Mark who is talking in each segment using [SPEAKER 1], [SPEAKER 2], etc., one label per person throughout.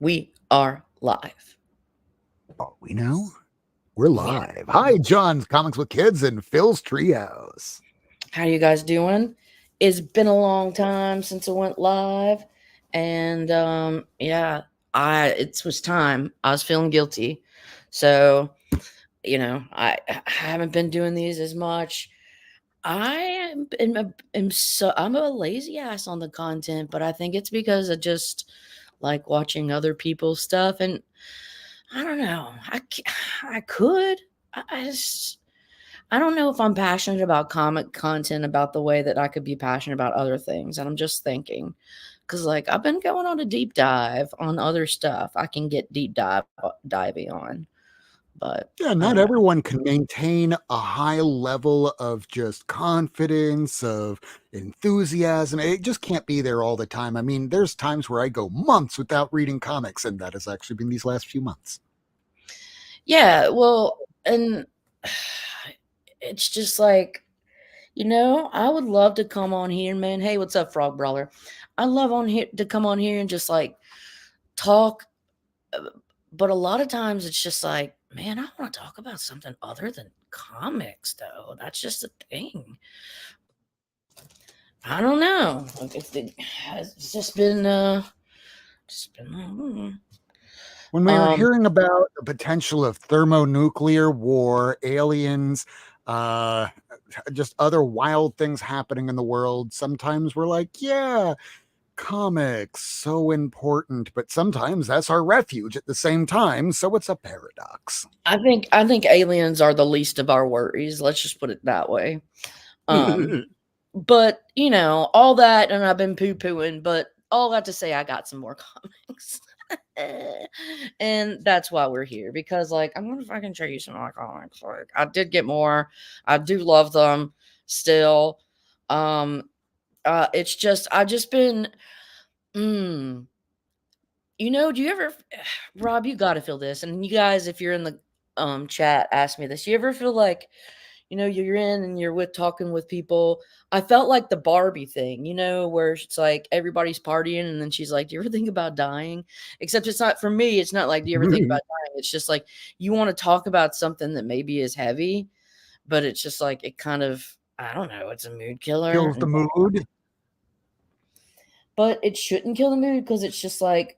[SPEAKER 1] We are live.
[SPEAKER 2] Oh, we know we're
[SPEAKER 1] Yeah.
[SPEAKER 2] live. Hi, John's Comics with Kids and Phil's Treehouse.
[SPEAKER 1] How you guys doing? It's been a long time since I went live, and yeah, I it was time. I was feeling guilty, so I haven't been doing these as much. I'm a lazy ass on the content, but I think it's because I just like watching other people's stuff, and I don't know. I could. I just I don't know if I'm passionate about comic content about the way that I could be passionate about other things. And I'm just thinking, because like I've been going on a deep dive on other stuff I can get diving on, but
[SPEAKER 2] Yeah,
[SPEAKER 1] I
[SPEAKER 2] not
[SPEAKER 1] don't know.
[SPEAKER 2] everyone can maintain a high level of just confidence, of enthusiasm. It just can't be there all the time. I mean, there's times where I go months without reading comics, and that has actually been these last few months.
[SPEAKER 1] Yeah, well, and it's just like, I would love to come on here, man. Hey, what's up, Frog Brawler? I love on here to come on here and just like talk. But a lot of times it's just like, man, I want to talk about something other than comics, though. That's just a thing. I don't know. Like it's just been.
[SPEAKER 2] When we were
[SPEAKER 1] Um,
[SPEAKER 2] hearing about the potential of thermonuclear war, aliens, uh, just other wild things happening in the world, sometimes we're like, yeah, comics so important, but sometimes that's our refuge at the same time, so it's a paradox.
[SPEAKER 1] I think aliens are the least of our worries. Let's just put it that way. Um, but all that, and I've been poo pooing, but all that to say, I got some more comics. And that's why we're here, because like I'm gonna fucking show you some of my comics. Like I did get more. I do love them still. Um it's just I've just been mm, do you ever Rob, you gotta feel this. And you guys, if you're in the chat, ask me this. You ever feel like you're in and you're with talking with people. I felt like the Barbie thing, where it's like everybody's partying and then she's like, "Do you ever think about dying?" Except it's not for me. It's not like, "Do you ever think about dying?" It's just like you want to talk about something that maybe is heavy, but it's just like it kind of, I don't know, it's a mood killer.
[SPEAKER 2] Kills the mood.
[SPEAKER 1] But it shouldn't kill the mood because it's just like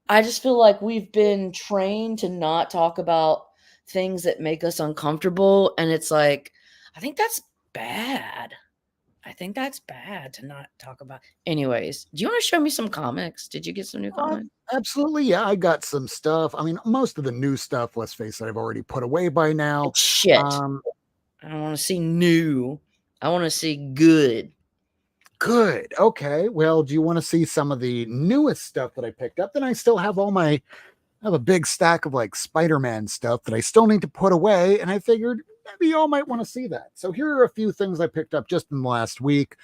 [SPEAKER 1] I just feel like we've been trained to not talk about things that make us uncomfortable, and it's like I think that's bad. I think that's bad to not talk about. Anyways, do you want to show me some comics? Did you get some new comics?
[SPEAKER 2] Absolutely, yeah. I got some stuff. I mean, most of the new stuff, let's face it, I've already put away by now.
[SPEAKER 1] It's shit.
[SPEAKER 2] Um,
[SPEAKER 1] I don't want to see new. I want to see good.
[SPEAKER 2] Good. Okay. Well, do you want to see some of the newest stuff that I picked up? Then I still have I have a big stack of like Spider-Man stuff that I still need to put away, and I figured maybe y'all might want to see that. So here are a few things I picked up just in the last week,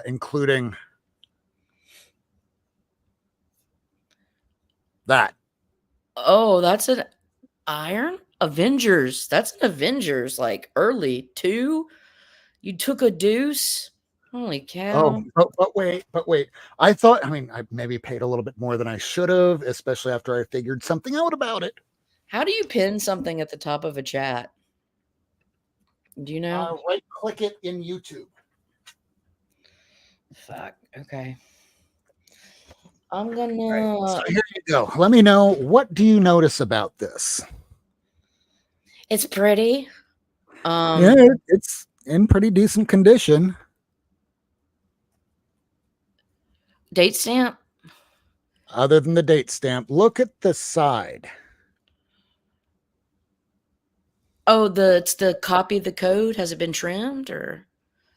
[SPEAKER 2] including that.
[SPEAKER 1] Oh, that's an Iron Avengers. That's an Avengers, like early two. You took a deuce. Holy
[SPEAKER 2] Oh,
[SPEAKER 1] cow.
[SPEAKER 2] but wait. I thought, I mean, I maybe paid a little bit more than I should have, especially after I figured something out about it.
[SPEAKER 1] How do you pin something at the top of a chat? Do you know?
[SPEAKER 2] Right click it in YouTube.
[SPEAKER 1] Fuck. Okay. I'm
[SPEAKER 2] All right, so
[SPEAKER 1] gonna.
[SPEAKER 2] here you go. Let me know, what do you notice about this?
[SPEAKER 1] It's pretty.
[SPEAKER 2] Yeah,
[SPEAKER 1] Um,
[SPEAKER 2] it's in pretty decent condition.
[SPEAKER 1] date stamp.
[SPEAKER 2] Other than the date stamp, look at the side.
[SPEAKER 1] Oh, it's the copy of the code. Has it been trimmed, or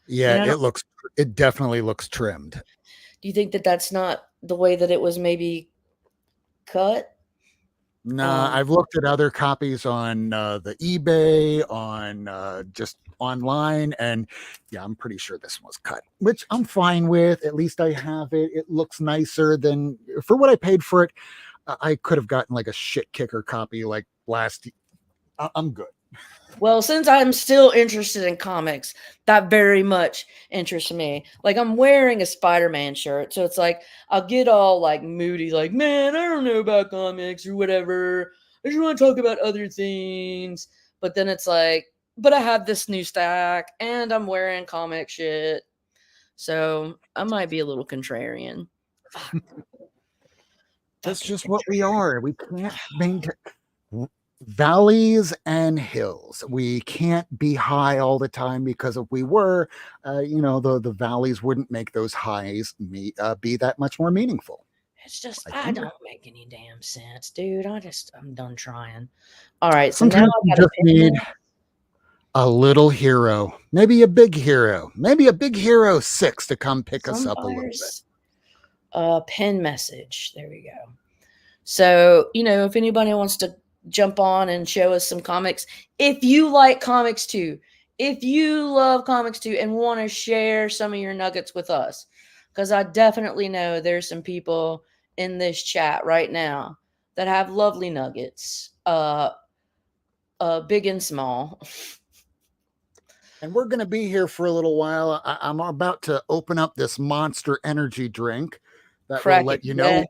[SPEAKER 2] Yeah,
[SPEAKER 1] I don't.
[SPEAKER 2] it definitely looks trimmed.
[SPEAKER 1] Do you think that that's not the way that it was maybe cut?
[SPEAKER 2] Nah,
[SPEAKER 1] Um,
[SPEAKER 2] I've looked at other copies on the eBay, on just online, and yeah, I'm pretty sure this was cut, which I'm fine with. At least I have it. It looks nicer than for what I paid for it. I could have gotten like a shit kicker copy like last. I'm good.
[SPEAKER 1] Well, since I'm still interested in comics, that very much interests me. Like I'm wearing a Spider-Man shirt, so it's like I'll get all like moody, like, man, I don't know about comics or whatever. I just want to talk about other things. But then it's like, but I have this new stack and I'm wearing comic shit. So I might be a little contrarian. Fuck.
[SPEAKER 2] That's
[SPEAKER 1] Fucking
[SPEAKER 2] just what we are. We can't maintain valleys and hills. We can't be high all the time because if we were, the valleys wouldn't make those highs be that much more meaningful.
[SPEAKER 1] It's just
[SPEAKER 2] I
[SPEAKER 1] I
[SPEAKER 2] think
[SPEAKER 1] don't make any damn sense, dude. I'm done trying. All right, so now
[SPEAKER 2] sometimes
[SPEAKER 1] I
[SPEAKER 2] you
[SPEAKER 1] got a
[SPEAKER 2] just need
[SPEAKER 1] pen.
[SPEAKER 2] a little hero, maybe a big hero, maybe a big hero 6 to come pick us up a little bit.
[SPEAKER 1] Sunfire's pen message. There we go. So, if anybody wants to jump on and show us some comics, if you like comics too, if you love comics too and want to share some of your nuggets with us, because I definitely know there's some people in this chat right now that have lovely nuggets, big and small.
[SPEAKER 2] And we're going to be here for a little while. I'm about to open up this Monster Energy drink that will
[SPEAKER 1] Crack it,
[SPEAKER 2] let you know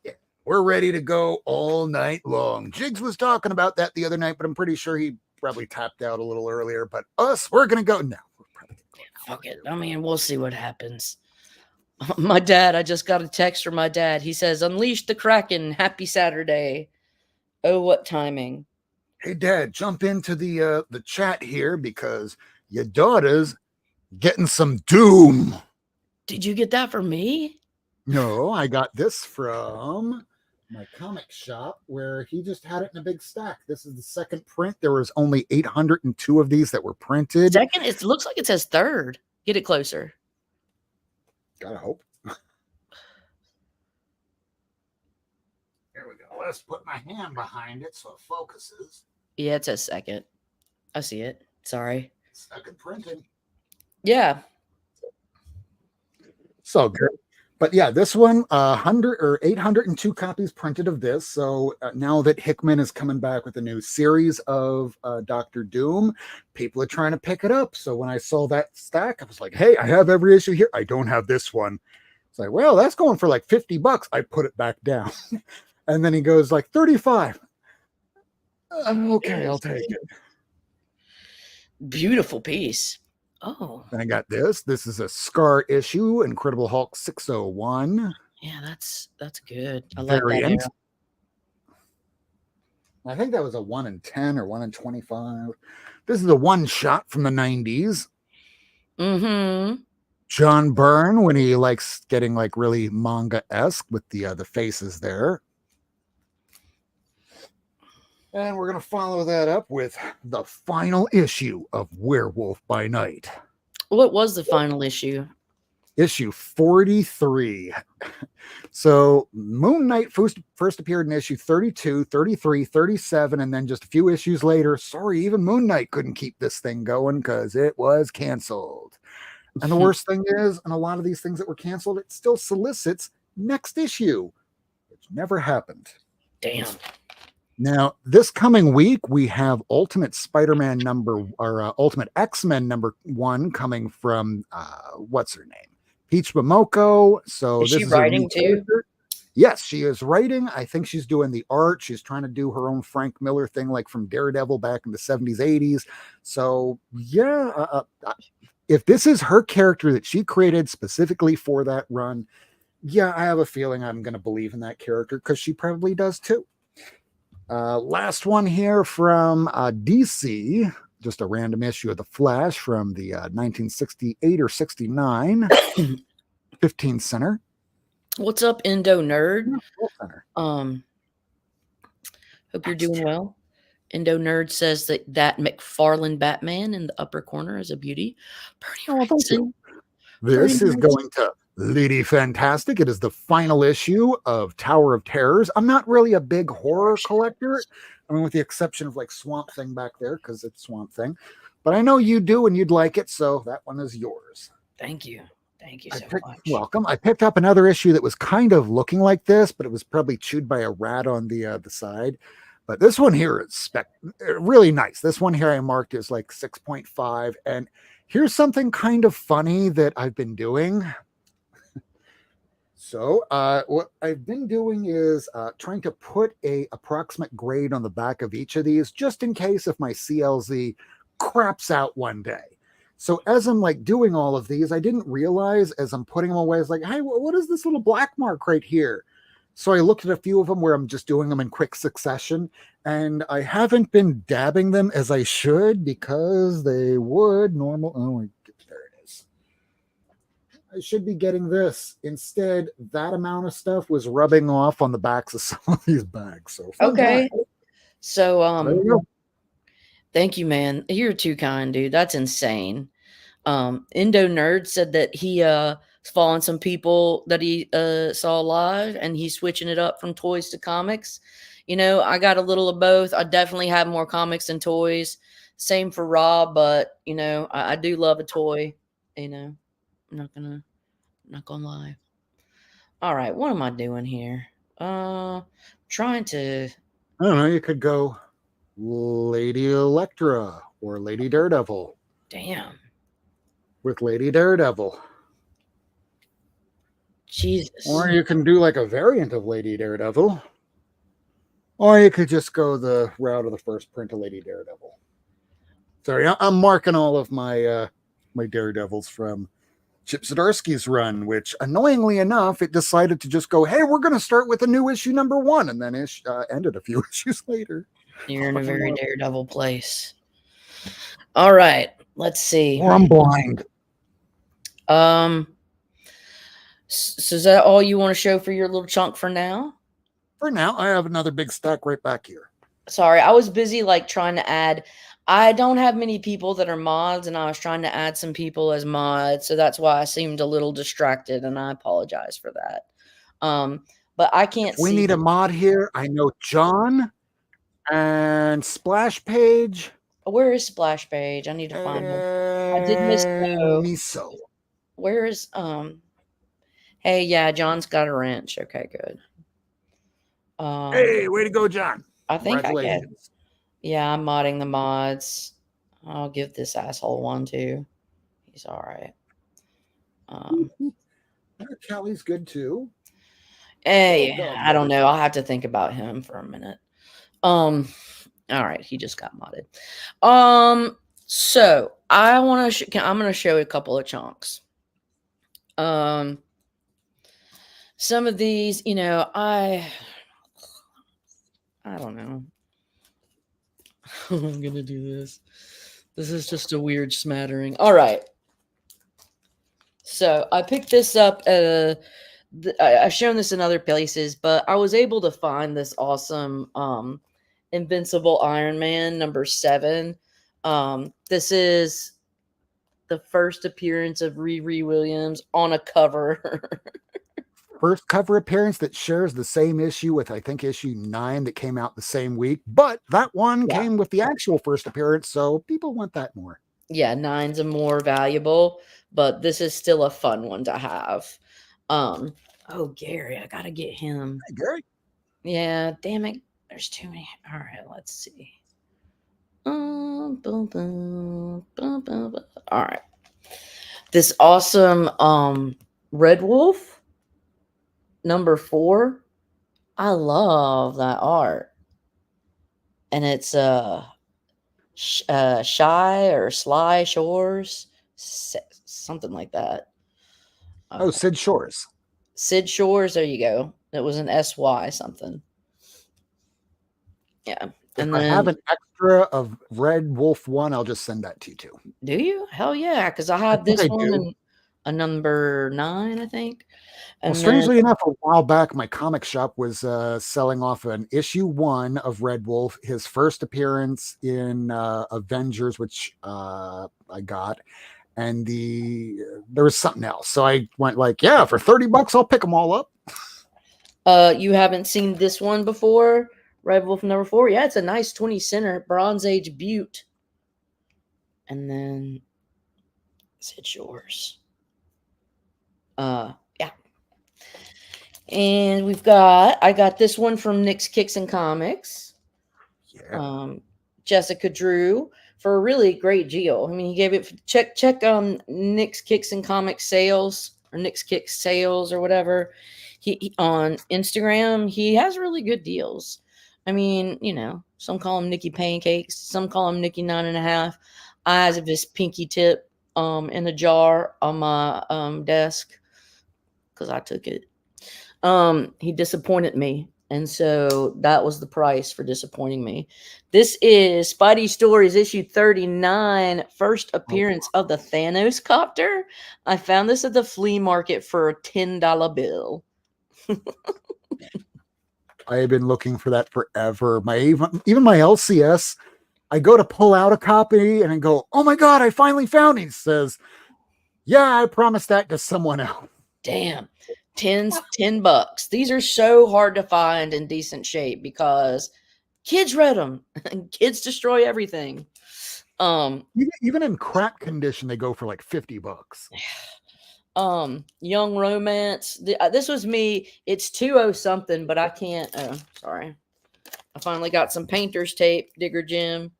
[SPEAKER 1] Jack.
[SPEAKER 2] we're ready to go all night long. Jigs was talking about that the other night, but I'm pretty sure he probably tapped out a little earlier. But us, we're going to go now. We're probably gonna go
[SPEAKER 1] Fuck it. I mean, we'll see what happens. My dad, I just got a text from my dad. He says, "Unleash the Kraken. Happy Saturday." Oh, what timing.
[SPEAKER 2] Hey, Dad, jump into the chat here because your daughter's getting some doom.
[SPEAKER 1] Did you get that for me?
[SPEAKER 2] No, I got this from my comic shop where he just had it in a big stack. This is the second print. There was only 802 of these that were printed.
[SPEAKER 1] Second, it looks like it says third. Get it closer.
[SPEAKER 2] Gotta hope. There we go. Let's put my hand behind it so it focuses.
[SPEAKER 1] Yeah, it says second. I see it. Sorry.
[SPEAKER 2] Second printing.
[SPEAKER 1] Yeah.
[SPEAKER 2] So good. But yeah, this one, 802 copies printed of this. So now that Hickman is coming back with a new series of Doctor Doom, people are trying to pick it up. So when I saw that stack, I was like, hey, I have every issue here. I don't have this one. It's like, well, that's going for like $50. I put it back down. And then he goes like 35. Okay, I'll take it.
[SPEAKER 1] Beautiful piece. Oh.
[SPEAKER 2] Then I got this. This is a Scar issue, Incredible Hulk 601.
[SPEAKER 1] Yeah, that's good. I like that
[SPEAKER 2] Variant.
[SPEAKER 1] era.
[SPEAKER 2] I think that was a 1 in 10 or 1 in 25. This is a one shot from the 90s.
[SPEAKER 1] Mm-hmm.
[SPEAKER 2] John Byrne, when he likes getting like really manga-esque with the faces there. And we're going to follow that up with the final issue of Werewolf by Night.
[SPEAKER 1] What was the final issue?
[SPEAKER 2] Issue 43. So Moon Knight first appeared in issue 32, 33, 37, and then just a few issues later, sorry, even Moon Knight couldn't keep this thing going because it was canceled. And the worst thing is, in a lot of these things that were canceled, it still solicits next issue, which never happened.
[SPEAKER 1] Damn.
[SPEAKER 2] Now, this coming week, we have Ultimate Spider-Man Ultimate X-Men #1 coming from, what's her name? Peach Momoko. So
[SPEAKER 1] Is
[SPEAKER 2] this
[SPEAKER 1] she
[SPEAKER 2] is
[SPEAKER 1] writing too?
[SPEAKER 2] Yes, she is writing. I think she's doing the art. She's trying to do her own Frank Miller thing, like from Daredevil back in the 70s, 80s. So, yeah, if this is her character that she created specifically for that run, yeah, I have a feeling I'm going to believe in that character because she probably does too. Last one here from DC, just a random issue of The Flash from the 1968 or 69, 15 center.
[SPEAKER 1] What's up, Indo Nerd?
[SPEAKER 2] Center.
[SPEAKER 1] Hope you're doing well. Indo Nerd says that McFarlane Batman in the upper corner is a beauty. Pretty
[SPEAKER 2] thank This is going to Lady Fantastic. It is the final issue of Tower of Terrors. I'm not really a big horror collector. I mean, with the exception of like Swamp Thing back there, because it's Swamp Thing. But I know you do and you'd like it, so that one is yours.
[SPEAKER 1] Thank you. Thank you so much.
[SPEAKER 2] Welcome. I picked up another issue that was kind of looking like this, but it was probably chewed by a rat on the side. But this one here is really nice. This one here I marked is like 6.5. And here's something kind of funny that I've been doing. So what I've been doing is trying to put a approximate grade on the back of each of these, just in case if my CLZ craps out one day. So as I'm like doing all of these, I didn't realize as I'm putting them away, I was like, hey, what is this little black mark right here? So I looked at a few of them where I'm just doing them in quick succession, and I haven't been dabbing them as I should because they would normal. Oh, there it is. I should be getting this. Instead, that amount of stuff was rubbing off on the backs of some of these bags. So
[SPEAKER 1] Okay. So
[SPEAKER 2] there you go.
[SPEAKER 1] thank you, man. You're too kind, dude. That's insane. Indo Nerd said that he following some people that he saw live, and he's switching it up from toys to comics. You know, I got a little of both. I definitely have more comics than toys. Same for Rob, but you know, I do love a toy. You know, I'm not gonna lie. All right, what am I doing here? Trying to.
[SPEAKER 2] I don't know. You could go Lady Elektra or Lady Daredevil.
[SPEAKER 1] Damn.
[SPEAKER 2] With Lady Daredevil.
[SPEAKER 1] Jesus.
[SPEAKER 2] Or you can do like a variant of Lady Daredevil. Or you could just go the route of the first print of Lady Daredevil. Sorry, I'm marking all of my my Daredevils from Chip Zdarsky's run, which annoyingly enough, it decided to just go, hey, we're going to start with a new issue #1, and then ended a few issues later.
[SPEAKER 1] You're in a very Daredevil place. All right, let's see.
[SPEAKER 2] Or I'm blind.
[SPEAKER 1] So is that all you want to show for your little chunk for now?
[SPEAKER 2] For now, I have another big stack right back here.
[SPEAKER 1] Sorry, I was busy like trying to add. I don't have many people that are mods, and I was trying to add some people as mods, so that's why I seemed a little distracted, and I apologize for that. But I can't see.
[SPEAKER 2] We need a mod here. I know John and Splash Page.
[SPEAKER 1] Where is Splash Page? I need to find him. I did miss
[SPEAKER 2] Miso.
[SPEAKER 1] Where is Hey, yeah, John's got a wrench. Okay, good.
[SPEAKER 2] Hey, way to go, John.
[SPEAKER 1] I think I get. Yeah, I'm modding the mods. I'll give this asshole one too. He's all right.
[SPEAKER 2] Kelly's good too.
[SPEAKER 1] Hey, I don't know. I'll have to think about him for a minute. All right, he just got modded. So I want to. I'm going to show a couple of chunks. Some of these, you know, I don't know. I'm gonna do this. This is just a weird smattering. All right. So I picked this up. I've shown this in other places, but I was able to find this awesome Invincible Iron Man #7. This is the first appearance of Riri Williams on a cover.
[SPEAKER 2] First cover appearance that shares the same issue with, I think, issue 9 that came out the same week. But that one came with the actual first appearance, so people want that more.
[SPEAKER 1] Yeah, 9's a more valuable, but this is still a fun one to have. Oh, Gary, I gotta get him.
[SPEAKER 2] Hey, Gary.
[SPEAKER 1] Yeah, damn it. There's too many. All right, let's see. All right. This awesome Red Wolf #4. I love that art. And it's Shy or Sly Shores, something like that.
[SPEAKER 2] Oh, Sid Shores.
[SPEAKER 1] Sid Shores, there you go. It was an SY something. Yeah.
[SPEAKER 2] If I have an extra of Red Wolf 1, I'll just send that to you too.
[SPEAKER 1] Do you? Hell yeah, because I have this one and a #9, I think.
[SPEAKER 2] And well, strangely enough, a while back, my comic shop was selling off an issue 1 of Red Wolf, his first appearance in Avengers, which I got. And there was something else. So I went like, yeah, for $30, I'll pick them all up.
[SPEAKER 1] You haven't seen this one before? Red Wolf #4? Yeah, it's a nice 20 center Bronze Age Butte. And then Sid Shores. Yeah. And I got this one from Nick's Kicks and Comics.
[SPEAKER 2] Yeah.
[SPEAKER 1] Jessica Drew for a really great deal. I mean, he gave it check Nick's Kicks and Comic Sales or Nick's Kicks Sales or whatever. He on Instagram, he has really good deals. I mean, some call him Nikki Pancakes, some call him Nikki 9.5. I have this pinky tip in a jar on my desk because I took it. He disappointed me. And so that was the price for disappointing me. This is Spidey Stories issue 39, first appearance of the Thanos copter. I found this at the flea market for a $10 bill.
[SPEAKER 2] I have been looking for that forever. Even my LCS, I go to pull out a copy and I go, "Oh my god, I finally found it." He says, "Yeah, I promised that to someone else."
[SPEAKER 1] Damn. $10. These are so hard to find in decent shape because kids read them and kids destroy everything.
[SPEAKER 2] Even in crap condition, they go for like $50.
[SPEAKER 1] Young Romance. This was me. It's 20 something, but I can't. Oh, sorry. I finally got some painter's tape. Digger Jim.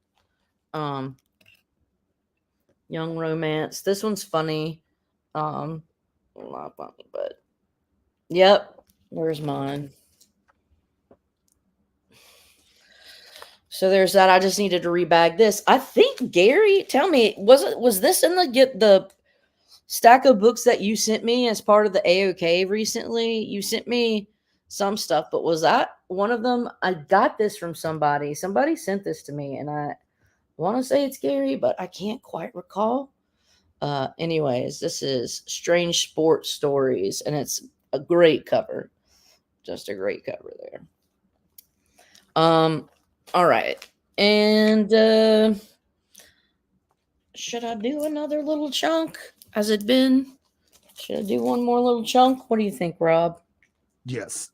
[SPEAKER 1] Young Romance. This one's funny. Not funny, but yep. Where's mine? So there's that. I just needed to rebag this. I think Gary, tell me, was this in the stack of books that you sent me as part of the AOK recently? You sent me some stuff, but was that one of them? I got this from somebody. Somebody sent this to me, and I want to say it's Gary, but I can't quite recall. Anyways, this is Strange Sports Stories, and it's a great cover. Just a great cover there. All right. And should I do another little chunk? Has it been? Should I do one more little chunk? What do you think, Rob?
[SPEAKER 2] Yes.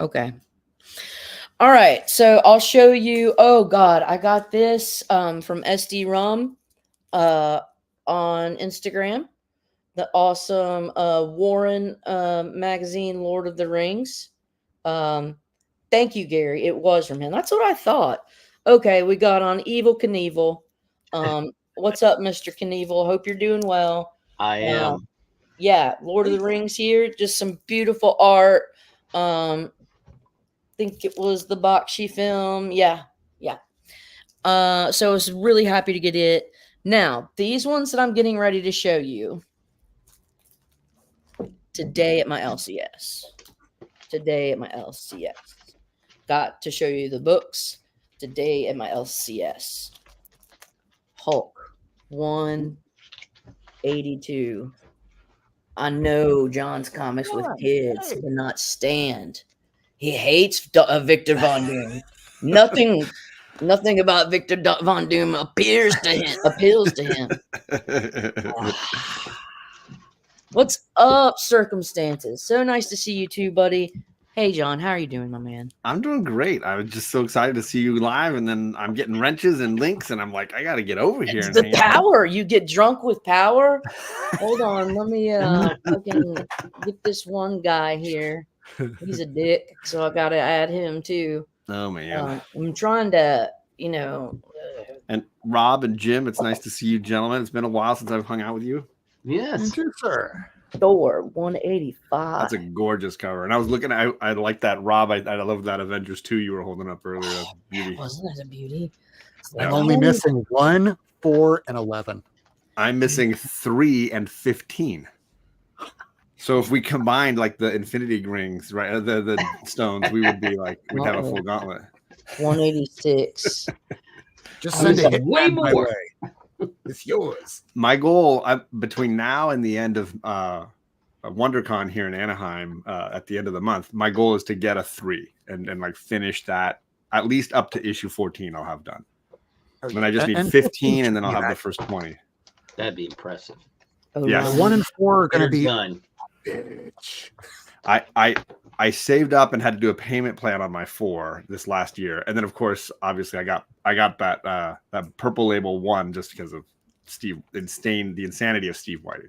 [SPEAKER 1] Okay. All right. So I'll show you. Oh God, I got this from SD Rum on Instagram. The awesome Warren magazine, Lord of the Rings. Thank you, Gary. It was from him. That's what I thought. Okay, we got on Evil Knievel. What's up, Mr. Knievel? Hope you're doing well.
[SPEAKER 3] I am.
[SPEAKER 1] Yeah, Lord of the Rings here. Just some beautiful art. Think it was the Bakshi film. Yeah. So I was really happy to get it. Now, these ones that I'm getting ready to show you today at my LCS. Got to show you the books today at my LCS. Hulk 182. I know John's comics with kids cannot stand. He hates Victor Von Doom. Nothing about Victor Von Doom appeals to him. What's up, Circumstances? So nice to see you too, buddy. Hey, John, how are you doing, my man?
[SPEAKER 3] I'm doing great. I was just so excited to see you live, and then I'm getting wrenches and links, and I'm like, I got to get over here.
[SPEAKER 1] It's the power. You get drunk with power. Hold on, let me fucking get this one guy here. He's a dick, so I gotta add him too.
[SPEAKER 3] Oh man,
[SPEAKER 1] I'm trying to,
[SPEAKER 3] And Rob and Jim, it's nice to see you, gentlemen. It's been a while since I've hung out with you.
[SPEAKER 2] Yes, sir.
[SPEAKER 1] Thor 185.
[SPEAKER 3] That's a gorgeous cover. And I was looking at, I like that, Rob. I love that Avengers 2 you were holding up earlier. That's beauty.
[SPEAKER 1] Wasn't that a beauty?
[SPEAKER 2] I'm only missing 1, 4, and 11.
[SPEAKER 3] I'm missing 3 and 15. So if we combined like the Infinity Rings, right, the stones, we would be like, we'd have a full gauntlet.
[SPEAKER 1] 186.
[SPEAKER 2] Just send it way more. It's yours.
[SPEAKER 3] My goal between now and the end of WonderCon here in Anaheim at the end of the month, my goal is to get a 3 and like finish that at least up to issue 14. I'll have done. And then I just need 15, and then I'll have the first 20.
[SPEAKER 4] That'd be impressive.
[SPEAKER 1] Oh,
[SPEAKER 3] Yeah,
[SPEAKER 2] The 1 and 4 are going to be
[SPEAKER 4] done.
[SPEAKER 2] Bitch.
[SPEAKER 3] I saved up and had to do a payment plan on my 4 this last year, and then of course, obviously, I got that purple label 1 just because of the insanity of Steve Whiting.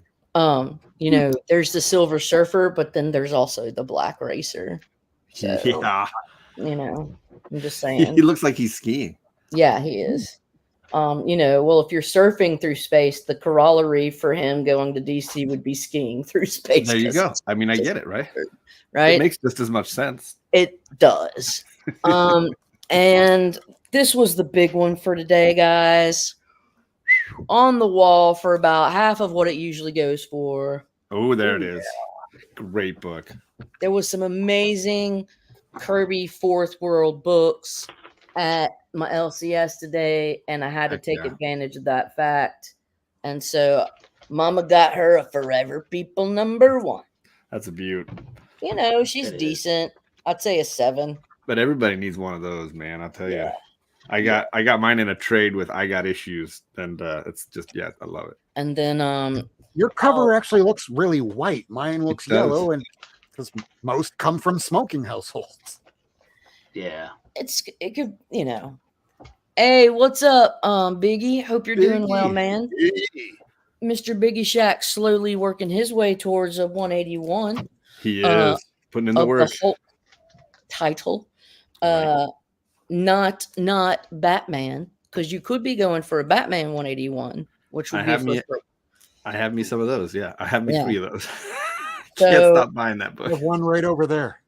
[SPEAKER 1] There's the Silver Surfer, but then there's also the Black Racer. So,
[SPEAKER 3] Yeah,
[SPEAKER 1] I'm just saying.
[SPEAKER 3] he looks like he's skiing.
[SPEAKER 1] Yeah, he is. Well, if you're surfing through space, the corollary for him going to DC would be skiing through space.
[SPEAKER 3] There you go. I mean, I get it, right?
[SPEAKER 1] Right?
[SPEAKER 3] It makes just as much sense.
[SPEAKER 1] It does. And this was the big one for today, guys. On the wall for about half of what it usually goes for.
[SPEAKER 3] Oh, there it is. Great book.
[SPEAKER 1] There was some amazing Kirby Fourth World books at my LCS today, and I had to take advantage of that fact. And so Mama got her a Forever People #1.
[SPEAKER 3] That's a beaut.
[SPEAKER 1] She's decent. I'd say a 7.
[SPEAKER 3] But everybody needs one of those, man. I'll tell you. I got mine in a trade with I Got Issues, and it's just I love it.
[SPEAKER 1] And then
[SPEAKER 2] your cover actually looks really white. Mine looks yellow, and because most come from smoking households.
[SPEAKER 4] Yeah,
[SPEAKER 1] it could Hey, what's up, Biggie? Hope you're doing well, man. Mr. Biggie Shack slowly working his way towards a 181.
[SPEAKER 3] He is putting in the work.
[SPEAKER 1] The Hulk title, not Batman, because you could be going for a Batman 181, which would
[SPEAKER 3] I have me some of those. Yeah, I have me 3 of those.
[SPEAKER 1] So,
[SPEAKER 3] can't stop buying that book.
[SPEAKER 2] There's one right over there.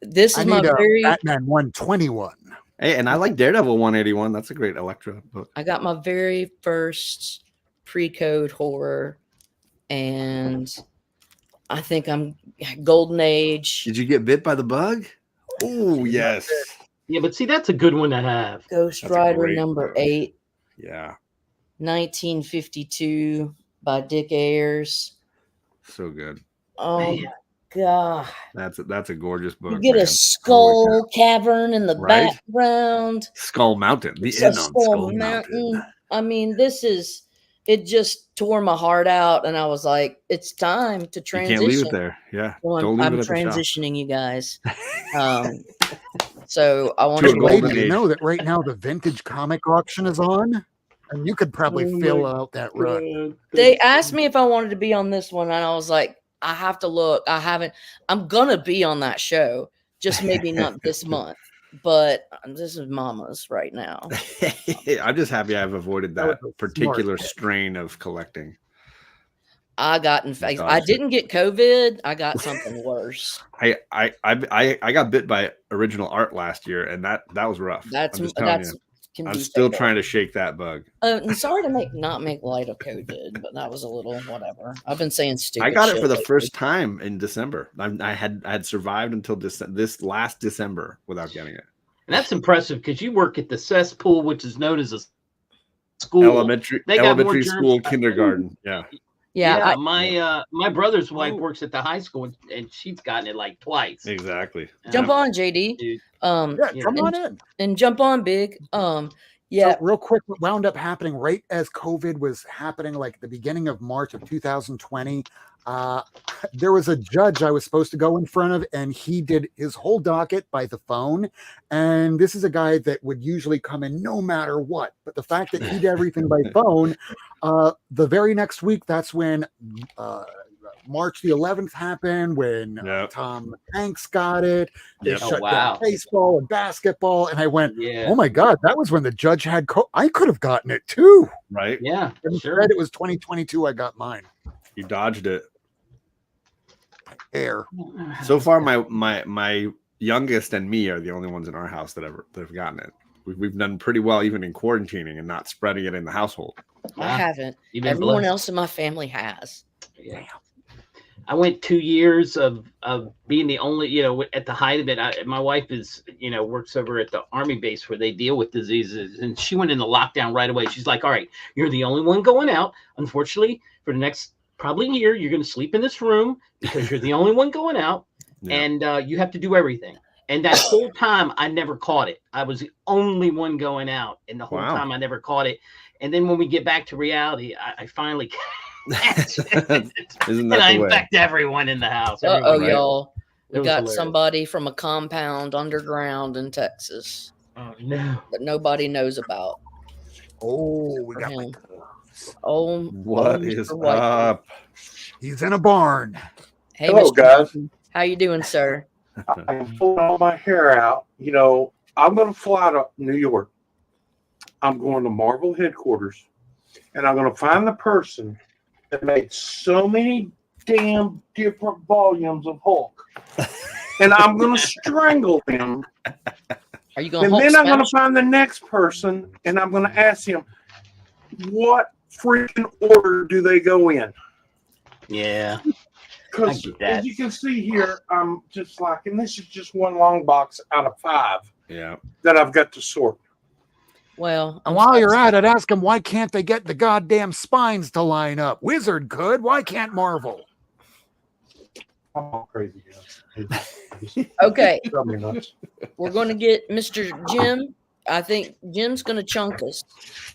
[SPEAKER 1] This is my
[SPEAKER 2] Batman 121.
[SPEAKER 3] Hey, and I like Daredevil 181. That's a great Elektra book.
[SPEAKER 1] I got my very first pre-code horror, and I think I'm Golden Age.
[SPEAKER 3] Did you get bit by the bug? Oh, yes.
[SPEAKER 4] Yeah, but see, that's a good one to have.
[SPEAKER 1] Ghost Rider #8.
[SPEAKER 3] Yeah.
[SPEAKER 1] 1952 by Dick Ayers.
[SPEAKER 3] So good.
[SPEAKER 1] Oh, my God.
[SPEAKER 3] That's a gorgeous book.
[SPEAKER 1] You get a skull cavern in the background.
[SPEAKER 3] Skull Mountain. The inn on Skull
[SPEAKER 1] Mountain. I mean, it just tore my heart out, and I was like, it's time to transition.
[SPEAKER 3] You can't leave it there. Yeah.
[SPEAKER 1] Well, I'm transitioning you guys. So I want
[SPEAKER 2] to let you know that right now the vintage comic auction is on, and you could probably fill out that run.
[SPEAKER 1] They asked me if I wanted to be on this one, and I was like, I have to look. I'm gonna be on that show, just maybe not this month. But this is Mama's right now.
[SPEAKER 3] I'm just happy I've avoided that particular strain of collecting.
[SPEAKER 1] I got infected. I didn't get COVID. I got something worse.
[SPEAKER 3] I got bit by original art last year, and that was rough. I'm still trying to shake that bug.
[SPEAKER 1] And sorry to not make light of COVID, but that was a little whatever. I've been saying stupid.
[SPEAKER 3] I got it for the first time in December. I had survived until this last December without getting it.
[SPEAKER 4] And that's impressive because you work at the cesspool, which is known as a school,
[SPEAKER 3] elementary school, kindergarten.
[SPEAKER 1] Yeah.
[SPEAKER 4] My brother's wife works at the high school, and she's gotten it like twice.
[SPEAKER 3] Exactly.
[SPEAKER 1] Jump on, JD.
[SPEAKER 4] Dude.
[SPEAKER 2] Come on in
[SPEAKER 1] and jump on, Big. So
[SPEAKER 2] real quick, what wound up happening right as COVID was happening, like the beginning of March of 2020. There was a judge I was supposed to go in front of, and he did his whole docket by the phone. And this is a guy that would usually come in no matter what. But the fact that he did everything by phone, the very next week, that's when March the 11th happened, when Tom Hanks got it. They shut down baseball and basketball. And I went, oh my God, that was when the judge had I could have gotten it too.
[SPEAKER 3] Right.
[SPEAKER 4] Yeah.
[SPEAKER 2] Instead, it was 2022. I got mine.
[SPEAKER 3] You dodged it.
[SPEAKER 2] Air.
[SPEAKER 3] So far, my youngest and me are the only ones in our house that have gotten it. We've done pretty well, even in quarantining and not spreading it in the household.
[SPEAKER 1] I haven't. Everyone else in my family has.
[SPEAKER 4] Yeah. I went 2 years of being the only, at the height of it. My wife is, works over at the Army base where they deal with diseases, and she went into lockdown right away. She's like, all right, you're the only one going out. Unfortunately, for the next probably year, you're going to sleep in this room because you're the only one going out, and you have to do everything. And that whole time, I never caught it. I was the only one going out, and the whole time I never caught it. And then when we get back to reality, I finally
[SPEAKER 3] Isn't that
[SPEAKER 4] and I
[SPEAKER 3] the way?
[SPEAKER 4] infect everyone in the house.
[SPEAKER 1] Y'all. We got somebody from a compound underground in Texas.
[SPEAKER 4] Oh, no.
[SPEAKER 1] That nobody knows about.
[SPEAKER 2] Oh, we got him.
[SPEAKER 1] Oh,
[SPEAKER 3] what is up?
[SPEAKER 2] He's in a barn.
[SPEAKER 1] Hey,
[SPEAKER 5] hello, guys.
[SPEAKER 1] How you doing, sir?
[SPEAKER 5] I'm pulling all my hair out. I'm going to fly to New York I'm going to Marvel headquarters, and I'm going to find the person that made so many damn different volumes of Hulk, and I'm going to strangle them.
[SPEAKER 1] Are you going
[SPEAKER 5] And
[SPEAKER 1] to
[SPEAKER 5] then I'm going to
[SPEAKER 1] smash?
[SPEAKER 5] find the next person, and I'm going to ask him, what freaking order do they go in?
[SPEAKER 4] Yeah.
[SPEAKER 5] Because
[SPEAKER 4] I get that.
[SPEAKER 5] as you can see here, I'm just like, and this is just one long box out of 5
[SPEAKER 3] Yeah.
[SPEAKER 5] that I've got to sort.
[SPEAKER 1] Well,
[SPEAKER 2] And while you're at it, ask them, why can't they get the goddamn spines to line up? Wizard could. Why can't Marvel?
[SPEAKER 5] I'm all crazy, guys.
[SPEAKER 1] Okay,
[SPEAKER 5] Drive me nuts.
[SPEAKER 1] we're going to get Mr. Jim. I think Jim's going to chunk us,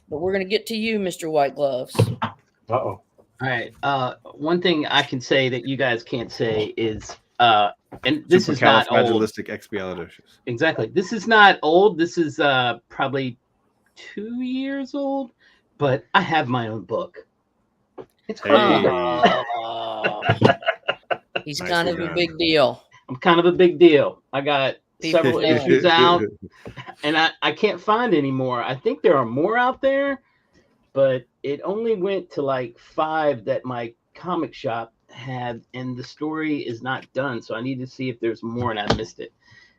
[SPEAKER 1] but we're going to get to you, Mr. White Gloves.
[SPEAKER 5] Uh-oh.
[SPEAKER 4] All right. One thing I can say that you guys can't say is, and this is not old.
[SPEAKER 3] Supercalifragilisticexpialidocious.
[SPEAKER 4] Exactly. This is not old. This is probably 2 years old, but I have my own book. It's called.
[SPEAKER 1] He's
[SPEAKER 3] Nicely
[SPEAKER 1] kind of a
[SPEAKER 3] done.
[SPEAKER 1] big deal.
[SPEAKER 4] I'm kind of a big deal. I got
[SPEAKER 1] People
[SPEAKER 4] several
[SPEAKER 1] know.
[SPEAKER 4] issues out, and I can't find any more. I think there are more out there, but it only went to like 5 that my comic shop had, and the story is not done. So I need to see if there's more, and I missed it.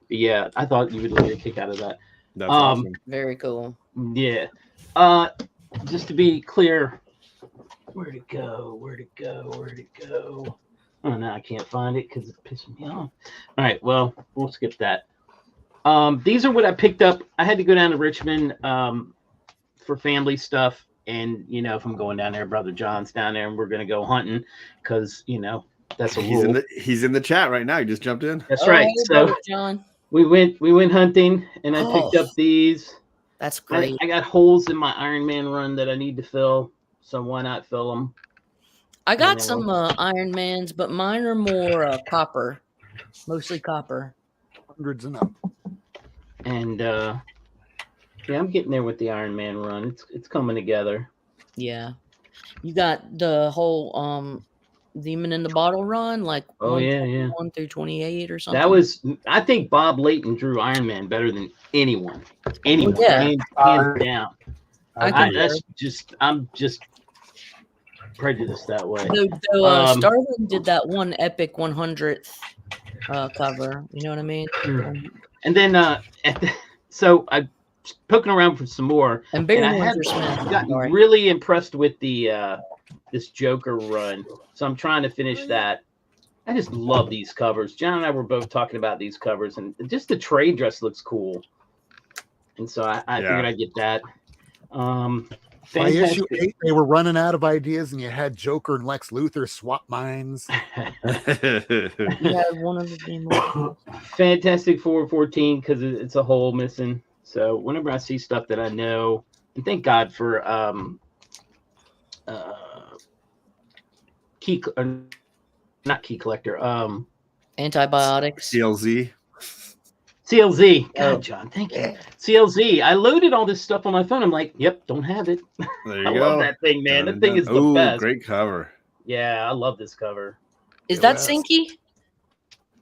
[SPEAKER 4] But yeah, I thought you would get a kick out of that.
[SPEAKER 3] That's awesome.
[SPEAKER 1] Very cool.
[SPEAKER 4] Yeah. Just to be clear, where'd it go? Where'd it go? Where'd it go? Oh, no, I can't find it because it's pissing me off. All right, well, we'll skip that. These are what I picked up. I had to go down to Richmond for family stuff. And, you know, if I'm going down there, Brother John's down there, and we're going to go hunting because, you know, that's a rule.
[SPEAKER 3] He's in the chat right now. He just jumped in.
[SPEAKER 4] That's right.
[SPEAKER 1] Hey,
[SPEAKER 4] So
[SPEAKER 1] Brother John.
[SPEAKER 4] we went hunting, and I picked up these.
[SPEAKER 1] That's great.
[SPEAKER 4] I got holes in my Iron Man run that I need to fill, so why not fill them?
[SPEAKER 1] I got some Iron Mans, but mine are more copper, mostly copper.
[SPEAKER 2] Hundreds and up.
[SPEAKER 4] And yeah, I'm getting there with the Iron Man run. It's coming together.
[SPEAKER 1] Yeah, you got the whole Demon in the Bottle run, like 1 through 28 or something.
[SPEAKER 4] That was, I think Bob Layton drew Iron Man better than anyone.
[SPEAKER 1] Yeah.
[SPEAKER 4] Hands down.
[SPEAKER 1] That's
[SPEAKER 4] just, I'm just prejudiced that way.
[SPEAKER 1] Though Starlin did that one epic 100th cover. You know what I mean?
[SPEAKER 4] And then so I poking around for some more,
[SPEAKER 1] and
[SPEAKER 4] I have gotten really impressed with the this Joker run, so I'm trying to finish that. I just love these covers. John and I were both talking about these covers, and just the trade dress looks cool, and so I figured I'd get that.
[SPEAKER 2] By issue 8, they were running out of ideas, and you had Joker and Lex Luthor swap minds.
[SPEAKER 1] Yeah, one of the demons.
[SPEAKER 4] Fantastic 414 because it's a hole missing. So whenever I see stuff that I know, and thank God for not key collector,
[SPEAKER 1] Antibiotics.
[SPEAKER 3] CLZ.
[SPEAKER 4] God, John, thank you. CLZ. I loaded all this stuff on my phone. I'm like, yep, don't have it.
[SPEAKER 3] There you
[SPEAKER 4] I
[SPEAKER 3] go.
[SPEAKER 4] love that thing, man. That thing is the best.
[SPEAKER 3] Great cover.
[SPEAKER 4] Yeah, I love this cover.
[SPEAKER 1] Is that Sinky?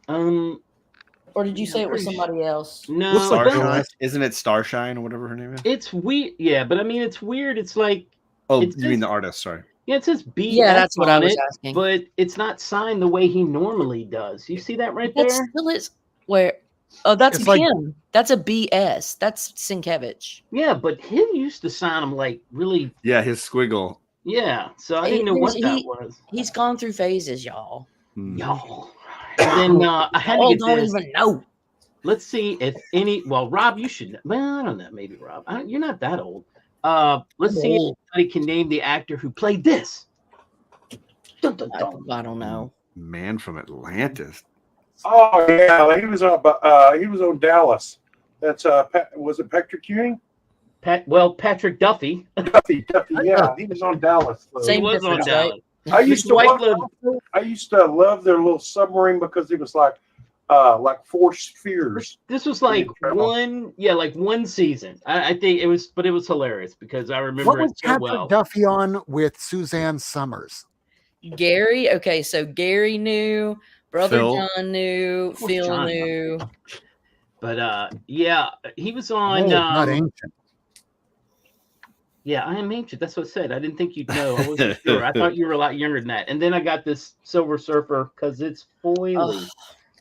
[SPEAKER 4] Or
[SPEAKER 1] did you say it was somebody else?
[SPEAKER 4] No,
[SPEAKER 3] Starshine. Isn't it Starshine or whatever her name is?
[SPEAKER 4] It's weird. Yeah, but I mean, it's weird. It's like.
[SPEAKER 3] Oh, you mean the artist? Sorry.
[SPEAKER 4] Yeah, it says B.
[SPEAKER 1] Yeah, that's what I was asking.
[SPEAKER 4] But it's not signed the way he normally does. You see that right there?
[SPEAKER 1] That still is where. Oh, that's him. Like, that's a BS. That's Sienkiewicz.
[SPEAKER 4] Yeah, but he used to sign them like really.
[SPEAKER 3] Yeah, his squiggle.
[SPEAKER 4] Yeah, so I didn't know what that was.
[SPEAKER 1] He's gone through phases, y'all.
[SPEAKER 4] Y'all. And then I had to get
[SPEAKER 1] don't
[SPEAKER 4] this.
[SPEAKER 1] even know.
[SPEAKER 4] Let's see if any. Well, Rob, you should. Well, I don't know. Maybe Rob. You're not that old. Let's see if anybody can name the actor who played this. Dun, dun, dun.
[SPEAKER 1] I don't know.
[SPEAKER 3] Man from Atlantis.
[SPEAKER 5] Oh yeah, he was on Dallas. That's was it Patrick Ewing?
[SPEAKER 4] Patrick Duffy.
[SPEAKER 5] Duffy, yeah, he was on Dallas. So.
[SPEAKER 1] Same
[SPEAKER 4] he was on Dallas.
[SPEAKER 5] I used to love their little submarine because it was like 4 spheres.
[SPEAKER 4] This was like one season. I think it was, but it was hilarious because I remember
[SPEAKER 2] what was
[SPEAKER 4] it so
[SPEAKER 2] Patrick
[SPEAKER 4] well.
[SPEAKER 2] Duffy on with Suzanne Summers?
[SPEAKER 1] Gary. Okay, so Gary knew. Brother
[SPEAKER 3] Phil.
[SPEAKER 1] John knew. Phil knew.
[SPEAKER 4] But yeah, he was on.
[SPEAKER 2] not ancient.
[SPEAKER 4] Yeah, I am ancient. That's what I said. I didn't think you'd know. I wasn't sure. I thought you were a lot younger than that. And then I got this Silver Surfer because it's foily.
[SPEAKER 1] Ugh.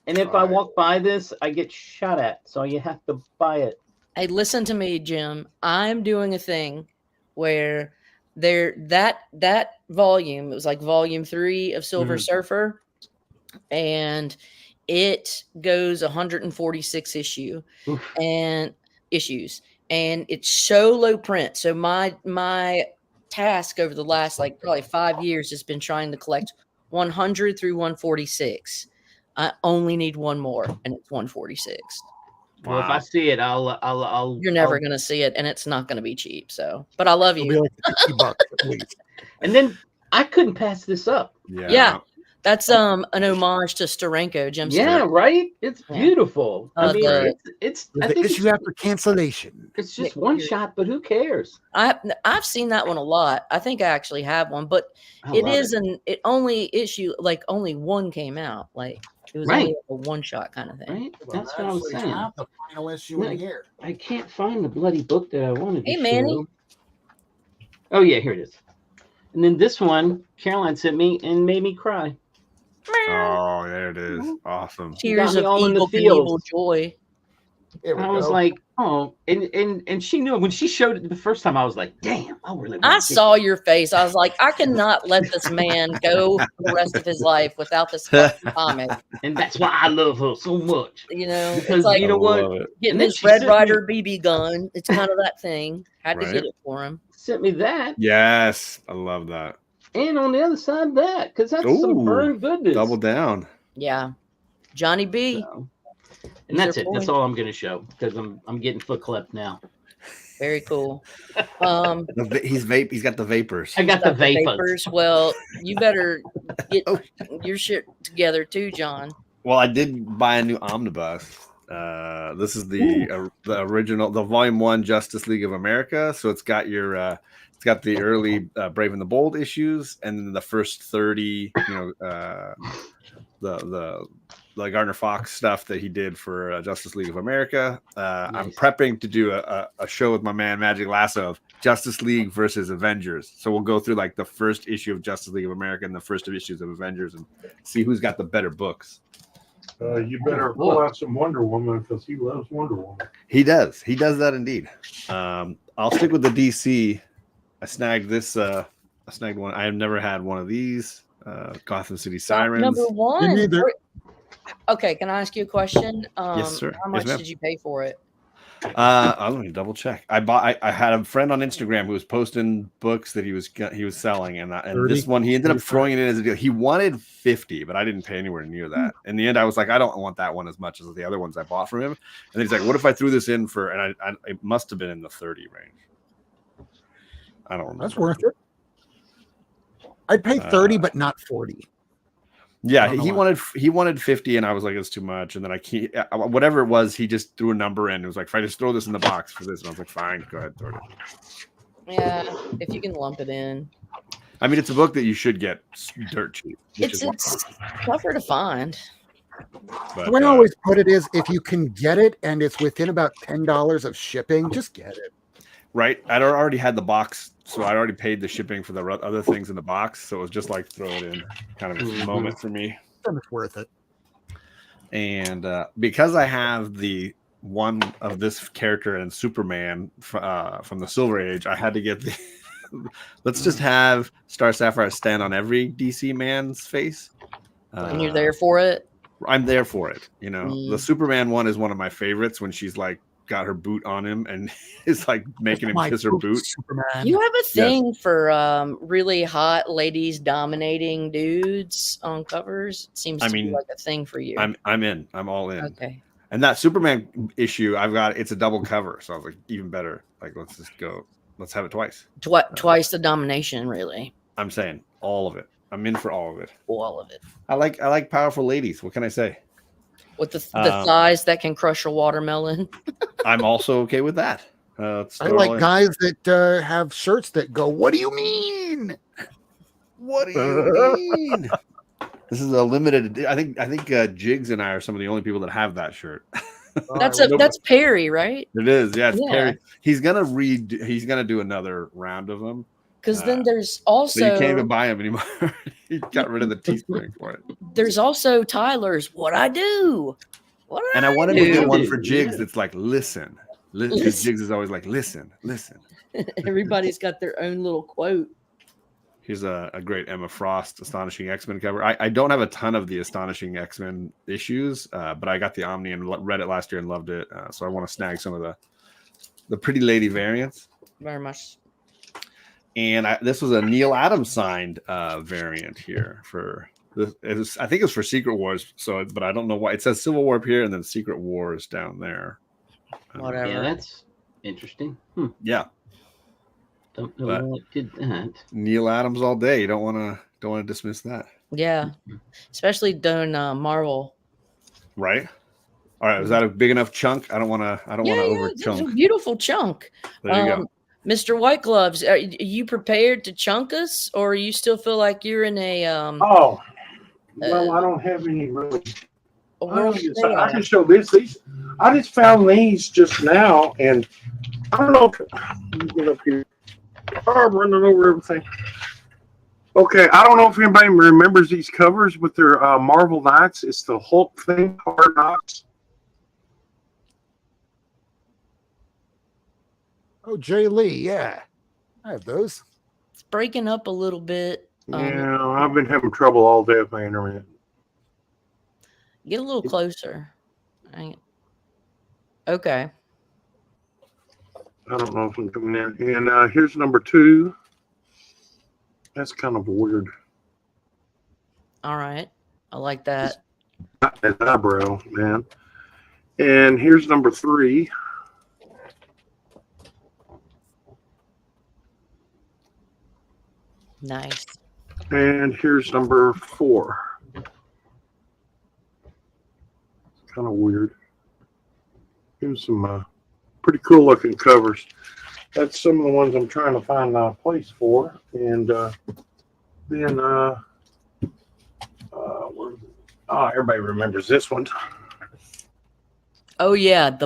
[SPEAKER 4] And if I walk by this, I get shot at. So you have to buy it.
[SPEAKER 1] Hey, listen to me, Jim. I'm doing a thing where that volume, it was like volume 3 of Silver Surfer, and it goes 146 issues, and it's so low print. So my task over the last like probably 5 years has been trying to collect 100 through 146. I only need one more, and it's 146.
[SPEAKER 4] Well, if I see it, I'll.
[SPEAKER 1] You're never gonna see it, and it's not gonna be cheap. So, but I love
[SPEAKER 2] It'll be
[SPEAKER 1] you.
[SPEAKER 2] like $50 at least.
[SPEAKER 4] And then I couldn't pass this up.
[SPEAKER 1] Yeah. That's an homage to Steranko, Jim.
[SPEAKER 4] Yeah,
[SPEAKER 1] Steranko.
[SPEAKER 4] right. It's beautiful. I mean, it's. I
[SPEAKER 2] The
[SPEAKER 4] think
[SPEAKER 2] issue after cancellation.
[SPEAKER 4] it's just one shot, but who cares?
[SPEAKER 1] I've seen that one a lot. I think I actually have one, but it only issue like only one came out. Like it was only a one shot kind of thing.
[SPEAKER 4] Right. That's what I was saying.
[SPEAKER 2] The final issue in here.
[SPEAKER 4] I can't find the bloody book that I wanted to
[SPEAKER 1] Hey,
[SPEAKER 4] show.
[SPEAKER 1] Manny.
[SPEAKER 4] Oh yeah, here it is. And then this one, Caroline sent me and made me cry.
[SPEAKER 3] Oh, there it is. Awesome.
[SPEAKER 1] Tears
[SPEAKER 4] me
[SPEAKER 1] of
[SPEAKER 4] all in the
[SPEAKER 1] evil,
[SPEAKER 4] fields.
[SPEAKER 1] evil joy.
[SPEAKER 2] There we
[SPEAKER 4] I was
[SPEAKER 2] go.
[SPEAKER 4] like, oh, and she knew it when she showed it the first time. I was like, damn, I really.
[SPEAKER 1] I saw your face. I was like, I cannot let this man go for the rest of his life without this fucking comic.
[SPEAKER 4] And that's why I love her so much.
[SPEAKER 1] You know,
[SPEAKER 4] Because
[SPEAKER 1] it's like
[SPEAKER 4] you know what?
[SPEAKER 1] getting
[SPEAKER 4] And then
[SPEAKER 1] this
[SPEAKER 4] she
[SPEAKER 1] Red
[SPEAKER 4] sent
[SPEAKER 1] Ryder BB gun. It's kind of that thing. Had to
[SPEAKER 3] Right.
[SPEAKER 1] get it for him.
[SPEAKER 4] Sent me that,
[SPEAKER 3] Yes, I love that.
[SPEAKER 4] and on the other side that, because that's some
[SPEAKER 3] Ooh,
[SPEAKER 4] burn goodness.
[SPEAKER 3] Double down.
[SPEAKER 1] Yeah, Johnny B.
[SPEAKER 4] So, and
[SPEAKER 1] He's
[SPEAKER 4] that's
[SPEAKER 1] your
[SPEAKER 4] it. That's
[SPEAKER 1] boy.
[SPEAKER 4] all I'm going to show because I'm getting foot clipped now.
[SPEAKER 1] Very cool.
[SPEAKER 3] He's got the vapors.
[SPEAKER 4] I got the
[SPEAKER 1] Got the
[SPEAKER 4] vapors.
[SPEAKER 1] Well, you better get your shit together too, John.
[SPEAKER 3] Well, I did buy a new omnibus. This is the original, the Volume 1 Justice League of America. So it's got your it's got the early Brave and the Bold issues, and then the first 30, the Gardner Fox stuff that he did for Justice League of America. I'm prepping to do a show with my man Magic Lasso of Justice League versus Avengers. So we'll go through like the first issue of Justice League of America and the first issues of Avengers and see who's got the better books.
[SPEAKER 5] You better pull out some Wonder Woman because he loves Wonder Woman.
[SPEAKER 3] He does that indeed. I'll stick with the DC. I snagged this. I snagged one. I have never had one of these. Gotham City Sirens.
[SPEAKER 1] Number one.
[SPEAKER 2] Me neither.
[SPEAKER 1] Okay, can I ask you a question?
[SPEAKER 3] Yes, sir.
[SPEAKER 1] How much did you pay for it?
[SPEAKER 3] Let me double check. I had a friend on Instagram who was posting books that he was selling, and
[SPEAKER 2] 30,
[SPEAKER 3] this one he ended up
[SPEAKER 2] 35.
[SPEAKER 3] throwing it in as a deal. He wanted 50, but I didn't pay anywhere near that. In the end, I was like, I don't want that one as much as the other ones I bought from him. And then he's like, what if I threw this in for? And it must have been in the 30 range. I don't remember.
[SPEAKER 2] That's worth it. I'd pay 30, but not 40.
[SPEAKER 3] Yeah, he wanted 50, and I was like, it's too much. And then whatever it was, he just threw a number in. It was like, if I just throw this in the box for this, and I was like, fine, go ahead, throw it in.
[SPEAKER 1] Yeah, if you can lump it in.
[SPEAKER 3] I mean, it's a book that you should get dirt cheap.
[SPEAKER 1] It's tougher to find.
[SPEAKER 3] But,
[SPEAKER 2] The way I always put it is, if you can get it and it's within about $10 of shipping, just get it.
[SPEAKER 3] right. I'd already had the box, so I already paid the shipping for the other things in the box. So it was just like throw it in, kind of a moment for me.
[SPEAKER 2] Then it's worth it.
[SPEAKER 3] And because I have the one of this character and Superman from the Silver Age, I had to get the. Let's just have Star Sapphire stand on every DC man's face.
[SPEAKER 1] And you're there for it?
[SPEAKER 3] I'm there for it. You know, the Superman one is one of my favorites when she's like got her boot on him and is like making him kiss her boot.
[SPEAKER 2] Superman.
[SPEAKER 1] You have a thing for really hot ladies dominating dudes on covers. It seems to be like a thing for you.
[SPEAKER 3] I'm in. I'm all in.
[SPEAKER 1] Okay.
[SPEAKER 3] And that Superman issue, it's a double cover, so I was like, even better. Like, let's just go. Let's have it twice.
[SPEAKER 1] Twice the domination, really.
[SPEAKER 3] I'm saying all of it. I'm in for all of it.
[SPEAKER 1] All of it.
[SPEAKER 3] I like powerful ladies. What can I say?
[SPEAKER 1] With the thighs that can crush a watermelon.
[SPEAKER 3] I'm also okay with that.
[SPEAKER 2] I like guys that have shirts that go, "What do you mean?
[SPEAKER 3] What do you mean?" This is a limited. I think Jigs and I are some of the only people that have that shirt.
[SPEAKER 1] That's Perry, right?
[SPEAKER 3] It is. Yeah, it's
[SPEAKER 1] Yeah.
[SPEAKER 3] Perry. He's gonna do another round of them.
[SPEAKER 1] Because then there's
[SPEAKER 3] So you can't
[SPEAKER 1] also
[SPEAKER 3] even buy them anymore. He got rid of the Teespring for it.
[SPEAKER 1] there's also Tyler's What I Do.
[SPEAKER 3] And I want him to
[SPEAKER 1] do?
[SPEAKER 3] get one for
[SPEAKER 4] Yeah.
[SPEAKER 3] Jigs that's like, listen. Because
[SPEAKER 1] Listen.
[SPEAKER 3] Jigs is always like, listen.
[SPEAKER 1] Everybody's got their own little quote.
[SPEAKER 3] Here's a great Emma Frost Astonishing X-Men cover. I don't have a ton of the Astonishing X-Men issues, but I got the Omni and read it last year and loved it. So I want to snag some of the Pretty Lady variants.
[SPEAKER 1] Very much.
[SPEAKER 3] And this was a Neil Adams signed variant here for this. I think it's for Secret Wars. But I don't know why it says Civil War up here and then Secret Wars down there.
[SPEAKER 1] Whatever.
[SPEAKER 4] Yeah, that's interesting.
[SPEAKER 3] Yeah,
[SPEAKER 4] Don't know what did that.
[SPEAKER 3] Neil Adams all day. You don't want to dismiss that,
[SPEAKER 1] Yeah. Especially doing Marvel.
[SPEAKER 3] right? All right, was that a big enough chunk? I don't want to over
[SPEAKER 1] It's a
[SPEAKER 3] chunk.
[SPEAKER 1] beautiful chunk.
[SPEAKER 3] There you go.
[SPEAKER 1] Mr. White Gloves, are you prepared to chunk us, or you still feel like you're in a
[SPEAKER 5] Oh, well, I don't have any really.
[SPEAKER 1] a
[SPEAKER 5] I
[SPEAKER 1] world
[SPEAKER 5] can show this. These I just found these just now, and I don't know. Let me get up here. Oh, I'm running over everything. Okay, I don't know if anybody remembers these covers with their Marvel Knights. It's the Hulk thing, Hard Knocks.
[SPEAKER 2] Oh, Jay Lee, yeah. I have those.
[SPEAKER 1] It's breaking up a little bit.
[SPEAKER 5] Yeah, I've been having trouble all day with my internet.
[SPEAKER 1] Get a little closer. Okay.
[SPEAKER 5] I don't know if I'm coming in. And here's number 2. That's kind of weird.
[SPEAKER 1] All right. I like that.
[SPEAKER 5] Not an eyebrow, man. And here's number 3.
[SPEAKER 1] Nice.
[SPEAKER 5] And here's number 4. Kind of weird. Here's some pretty cool looking covers. That's some of the ones I'm trying to find a place for. And then, everybody remembers this one.
[SPEAKER 1] Oh yeah,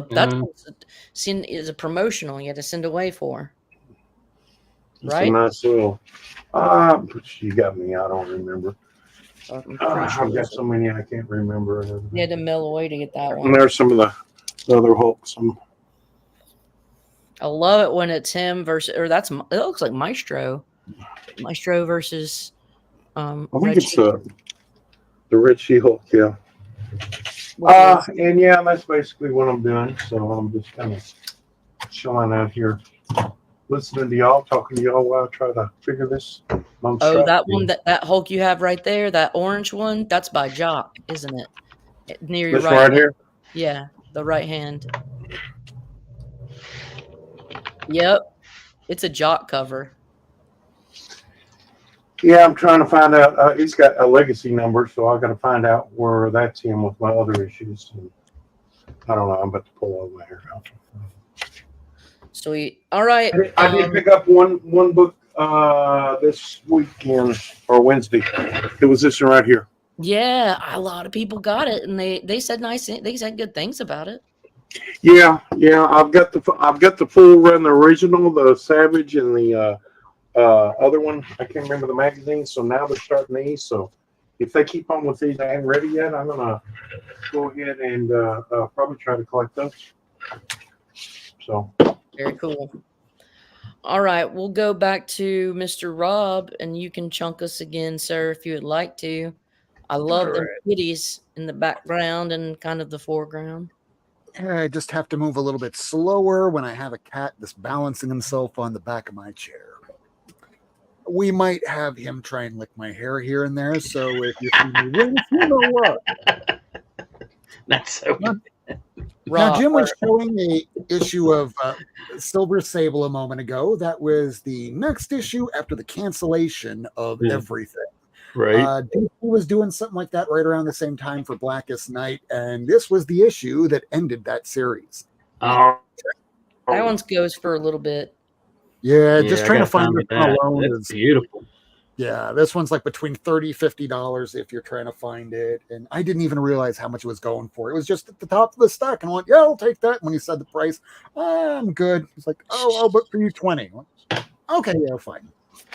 [SPEAKER 1] is a promotional you had to send away for.
[SPEAKER 5] It's
[SPEAKER 1] Right?
[SPEAKER 5] a nice little. You got me. I don't remember. I've got so many I can't remember.
[SPEAKER 1] You had to mail away to get that
[SPEAKER 5] And
[SPEAKER 1] one.
[SPEAKER 5] there's some of the other Hulks.
[SPEAKER 1] I love it when it's him versus, or it looks like Maestro versus.
[SPEAKER 5] I think
[SPEAKER 1] Red
[SPEAKER 5] it's
[SPEAKER 1] She-Hulk.
[SPEAKER 5] the Red She-Hulk, yeah. And yeah, that's basically what I'm doing. So I'm just kind of chilling out here, listening to y'all, talking to y'all while I try to figure this.
[SPEAKER 1] That one, that Hulk you have right there, that orange one, that's by Jock, isn't it? Near your
[SPEAKER 5] This
[SPEAKER 1] right
[SPEAKER 5] right
[SPEAKER 1] hand.
[SPEAKER 5] here.
[SPEAKER 1] Yeah, the right hand. Yep, it's a Jock cover.
[SPEAKER 5] Yeah, I'm trying to find out. He's got a legacy number, so I got to find out where that's in with my other issues. And I don't know. I'm about to pull all my hair out.
[SPEAKER 1] Sweet. All right.
[SPEAKER 5] I did pick up one book this weekend or Wednesday. It was this one right here.
[SPEAKER 1] Yeah, a lot of people got it, and they said they said good things about it.
[SPEAKER 5] Yeah. I've got the full run, the original, the Savage, and the other one. I can't remember the magazine. So now they're starting these. So if they keep on with these, I haven't read it yet. I'm gonna go ahead and probably try to collect those. So
[SPEAKER 1] Very cool. All right, we'll go back to Mr. Rob, and you can chunk us again, sir, if you would like to. I love the kitties in the background and kind of the foreground.
[SPEAKER 2] I just have to move a little bit slower when I have a cat just balancing himself on the back of my chair. We might have him try and lick my hair here and there, so if you see me rinse, you know what.
[SPEAKER 4] That's so good.
[SPEAKER 2] Now, Jim was showing a issue of Silver Sable a moment ago. That was the next issue after the cancellation of everything.
[SPEAKER 4] Right.
[SPEAKER 2] DC was doing something like that right around the same time for Blackest Night, and this was the issue that ended that series.
[SPEAKER 1] That one goes for a little bit.
[SPEAKER 2] Yeah, just trying to find
[SPEAKER 4] it
[SPEAKER 2] it alone
[SPEAKER 4] That's
[SPEAKER 2] is
[SPEAKER 4] beautiful.
[SPEAKER 2] Yeah, this one's like between $30-$50 if you're trying to find it. And I didn't even realize how much it was going for. It was just at the top of the stack. And I went, yeah, I'll take that. When he said the price, I'm good. He's like, oh, I'll book for you 20. Okay, yeah, fine.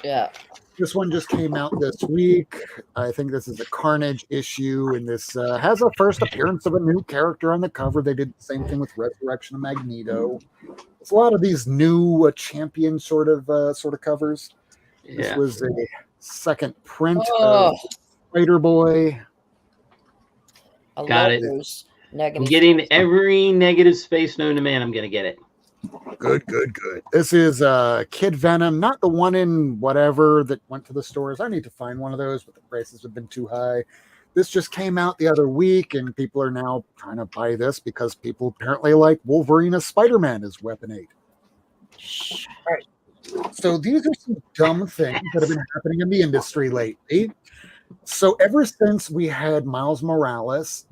[SPEAKER 1] Yeah.
[SPEAKER 2] This one just came out this week. I think this is a Carnage issue, and this has a first appearance of a new character on the cover. They did the same thing with Resurrection of Magneto. It's a lot of these new champion sort of covers. This
[SPEAKER 4] Yeah.
[SPEAKER 2] was a second print
[SPEAKER 1] Oh,
[SPEAKER 2] of Spider Boy.
[SPEAKER 1] I
[SPEAKER 4] Got
[SPEAKER 1] love
[SPEAKER 4] it.
[SPEAKER 1] those
[SPEAKER 4] I'm
[SPEAKER 1] negative.
[SPEAKER 4] getting every negative space known to man. I'm gonna get it.
[SPEAKER 2] Good. This is Kid Venom, not the one in whatever that went to the stores. I need to find one of those, but the prices have been too high. This just came out the other week, and people are now trying to buy this because people apparently like Wolverine as Spider-Man as Weapon 8. All right. So these are some dumb things that have been happening in the industry lately. So ever since we had Miles Morales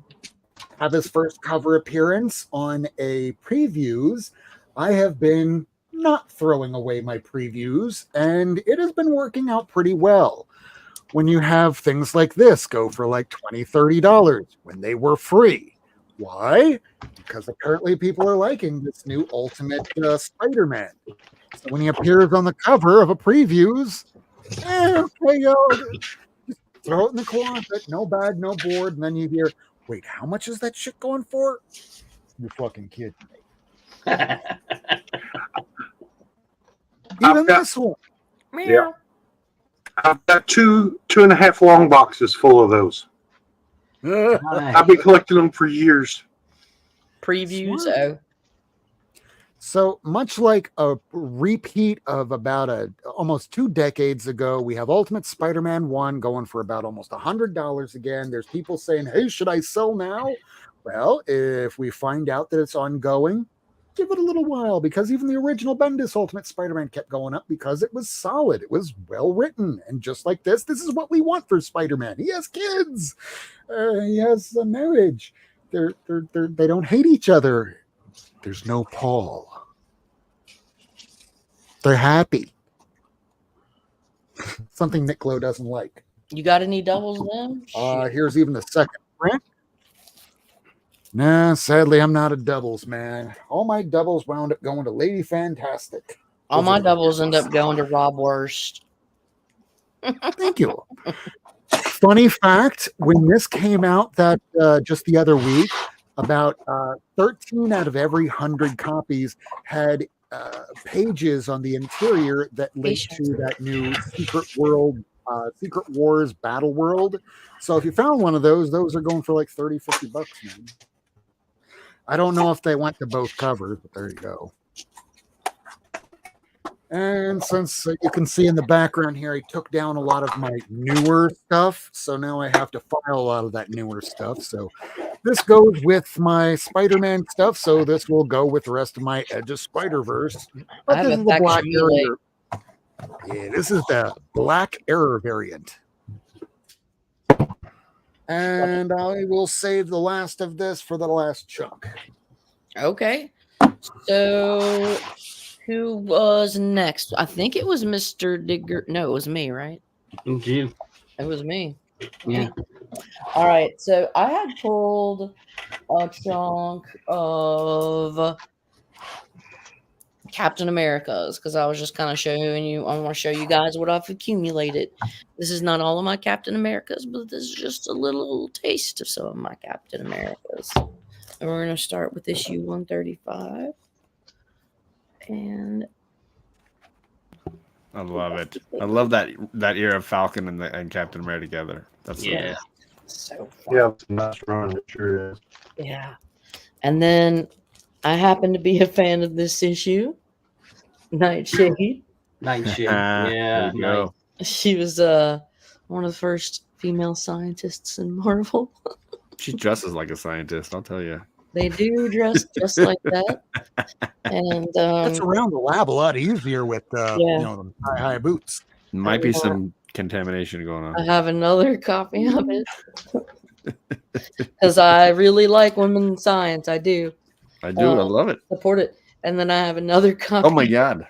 [SPEAKER 2] have his first cover appearance on a previews, I have been not throwing away my previews, and it has been working out pretty well. When you have things like this go for like $20-$30 when they were free. Why? Because apparently people are liking this new Ultimate Spider-Man. So when he appears on the cover of a previews, okay, yo, just throw it in the closet, no bad, no bored, and then you hear, wait, how much is that shit going for? You're fucking kidding me. Even this one.
[SPEAKER 5] Yeah. I've got two and a half long boxes full of those. I've been collecting them for years.
[SPEAKER 1] Previews.
[SPEAKER 2] Smart.
[SPEAKER 1] Oh,
[SPEAKER 2] So much like a repeat of about almost 2 decades ago, we have Ultimate Spider-Man 1 going for about almost $100 again. There's people saying, hey, should I sell now? Well, if we find out that it's ongoing, give it a little while, because even the original Bendis Ultimate Spider-Man kept going up because it was solid. It was well written. And just like this is what we want for Spider-Man. He has kids. He has a marriage. They don't hate each other. There's no Paul. They're happy. Something Nick Lowe doesn't like.
[SPEAKER 1] you got any doubles then? Shit.
[SPEAKER 2] Here's even the second print. Nah, sadly, I'm not a doubles man. All my doubles wound up going to Lady Fantastic.
[SPEAKER 1] All my doubles end up going to Rob Worst.
[SPEAKER 2] Thank you. Funny fact, when this came out that just the other week, about 13 out of every 100 copies had pages on the interior that linked to that new Secret Wars Battle World. So if you found one of those are going for like $30-$50, man. I don't know if they went to both covers, but there you go. And since you can see in the background here, I took down a lot of my newer stuff. So now I have to file a lot of that newer stuff. So this goes with my Spider-Man stuff. So this will go with the rest of my Edge of Spider-Verse. But this is the Black Error. Yeah, this is the Black Error variant. And I will save the last of this for the last chunk.
[SPEAKER 1] Okay. So who was next? I think it was Mr. Digger. No, it was me, right?
[SPEAKER 4] You.
[SPEAKER 1] It was me.
[SPEAKER 4] Yeah.
[SPEAKER 1] All right. So I had pulled a chunk of Captain America's because I was just kind of showing you. I want to show you guys what I've accumulated. This is not all of my Captain America's, but this is just a little taste of some of my Captain America's. And we're going to start with issue 135. And
[SPEAKER 3] I love it. I love that era of Falcon and Captain America together. That's so
[SPEAKER 4] Yeah.
[SPEAKER 3] good.
[SPEAKER 1] so fun.
[SPEAKER 5] Yeah, it's a nice run. It sure is.
[SPEAKER 1] Yeah. And then I happen to be a fan of this issue, Nightshade.
[SPEAKER 4] Nightshade.
[SPEAKER 3] There
[SPEAKER 4] Yeah.
[SPEAKER 3] you go.
[SPEAKER 1] She was one of the first female scientists in Marvel.
[SPEAKER 3] She dresses like a scientist, I'll tell you.
[SPEAKER 1] They do dress just like that. And
[SPEAKER 2] That's around the lab a lot easier with the high boots.
[SPEAKER 3] Might be some contamination going
[SPEAKER 1] I
[SPEAKER 3] on.
[SPEAKER 1] have another copy of it because I really like women in science. I do
[SPEAKER 3] I do. I love it.
[SPEAKER 1] support it. And then I have another copy.
[SPEAKER 3] Oh my god.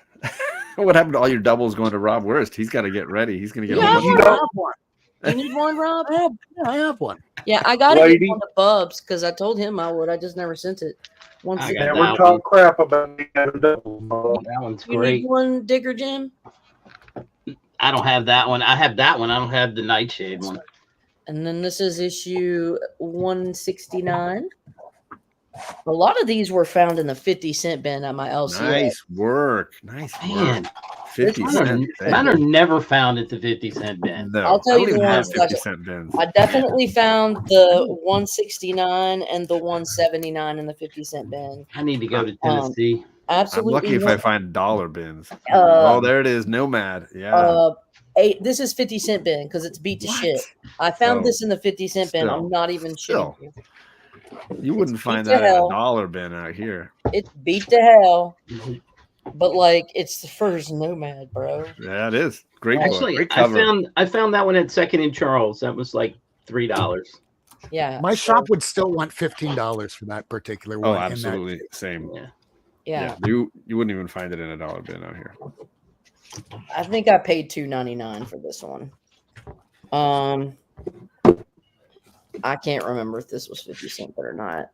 [SPEAKER 3] What happened to all your doubles going to Rob Wurst? He's got to get ready. He's going to get
[SPEAKER 1] Yeah,
[SPEAKER 3] a
[SPEAKER 2] You
[SPEAKER 3] bunch.
[SPEAKER 2] have one.
[SPEAKER 1] You need one, Rob?
[SPEAKER 2] I have one.
[SPEAKER 1] Yeah, I got to get
[SPEAKER 5] Lady.
[SPEAKER 1] one to Bubs because I told him I would. I just never sent it. Once
[SPEAKER 4] I
[SPEAKER 1] it-
[SPEAKER 4] got
[SPEAKER 5] Never
[SPEAKER 4] that
[SPEAKER 5] talk
[SPEAKER 4] one.
[SPEAKER 5] crap about me having doubles, bro.
[SPEAKER 4] That one's
[SPEAKER 1] you
[SPEAKER 4] great.
[SPEAKER 1] need one, Digger Jim?
[SPEAKER 4] I don't have that one. I have that one. I don't have the Nightshade one.
[SPEAKER 1] And then this is issue 169. A lot of these were found in the 50-cent bin at my LCS.
[SPEAKER 3] Nice work. Nice
[SPEAKER 4] Man,
[SPEAKER 3] work. 50
[SPEAKER 1] Mine
[SPEAKER 3] cent.
[SPEAKER 4] mine are never found at the 50-cent bin.
[SPEAKER 3] No,
[SPEAKER 1] I'll tell
[SPEAKER 3] I
[SPEAKER 1] you
[SPEAKER 3] don't
[SPEAKER 1] the
[SPEAKER 3] even have
[SPEAKER 1] ones that I-
[SPEAKER 3] 50 cent bins.
[SPEAKER 1] I definitely found the 169 and the 179 in the 50-cent bin.
[SPEAKER 4] I need to go to Tennessee.
[SPEAKER 3] I'm
[SPEAKER 1] Absolutely.
[SPEAKER 3] lucky if
[SPEAKER 1] no-
[SPEAKER 3] I find dollar bins.
[SPEAKER 1] Uh,
[SPEAKER 3] Oh, there it is. Nomad. Yeah.
[SPEAKER 1] This is 50-cent bin because it's beat to
[SPEAKER 3] What?
[SPEAKER 1] shit. I found
[SPEAKER 3] Oh,
[SPEAKER 1] this in the 50-cent bin.
[SPEAKER 3] still.
[SPEAKER 1] I'm not even
[SPEAKER 3] Still.
[SPEAKER 1] shitting you.
[SPEAKER 3] You wouldn't
[SPEAKER 1] beat
[SPEAKER 3] find
[SPEAKER 1] to
[SPEAKER 3] that in a
[SPEAKER 1] hell.
[SPEAKER 3] dollar bin out here.
[SPEAKER 1] It's beat to hell, but like it's the first Nomad, bro.
[SPEAKER 3] Yeah, it is. Great book.
[SPEAKER 4] Actually,
[SPEAKER 3] Great
[SPEAKER 4] I
[SPEAKER 3] cover.
[SPEAKER 4] found that one at Second and Charles. That was like $3.
[SPEAKER 1] Yeah.
[SPEAKER 2] My
[SPEAKER 1] so-
[SPEAKER 2] shop would still want $15 for that particular
[SPEAKER 3] Oh,
[SPEAKER 2] one. in that
[SPEAKER 3] absolutely. Same.
[SPEAKER 4] Yeah.
[SPEAKER 1] Yeah.
[SPEAKER 3] You wouldn't even find it in a dollar bin out here.
[SPEAKER 1] I think I paid $2.99 for this one. I can't remember if this was 50-cent or not.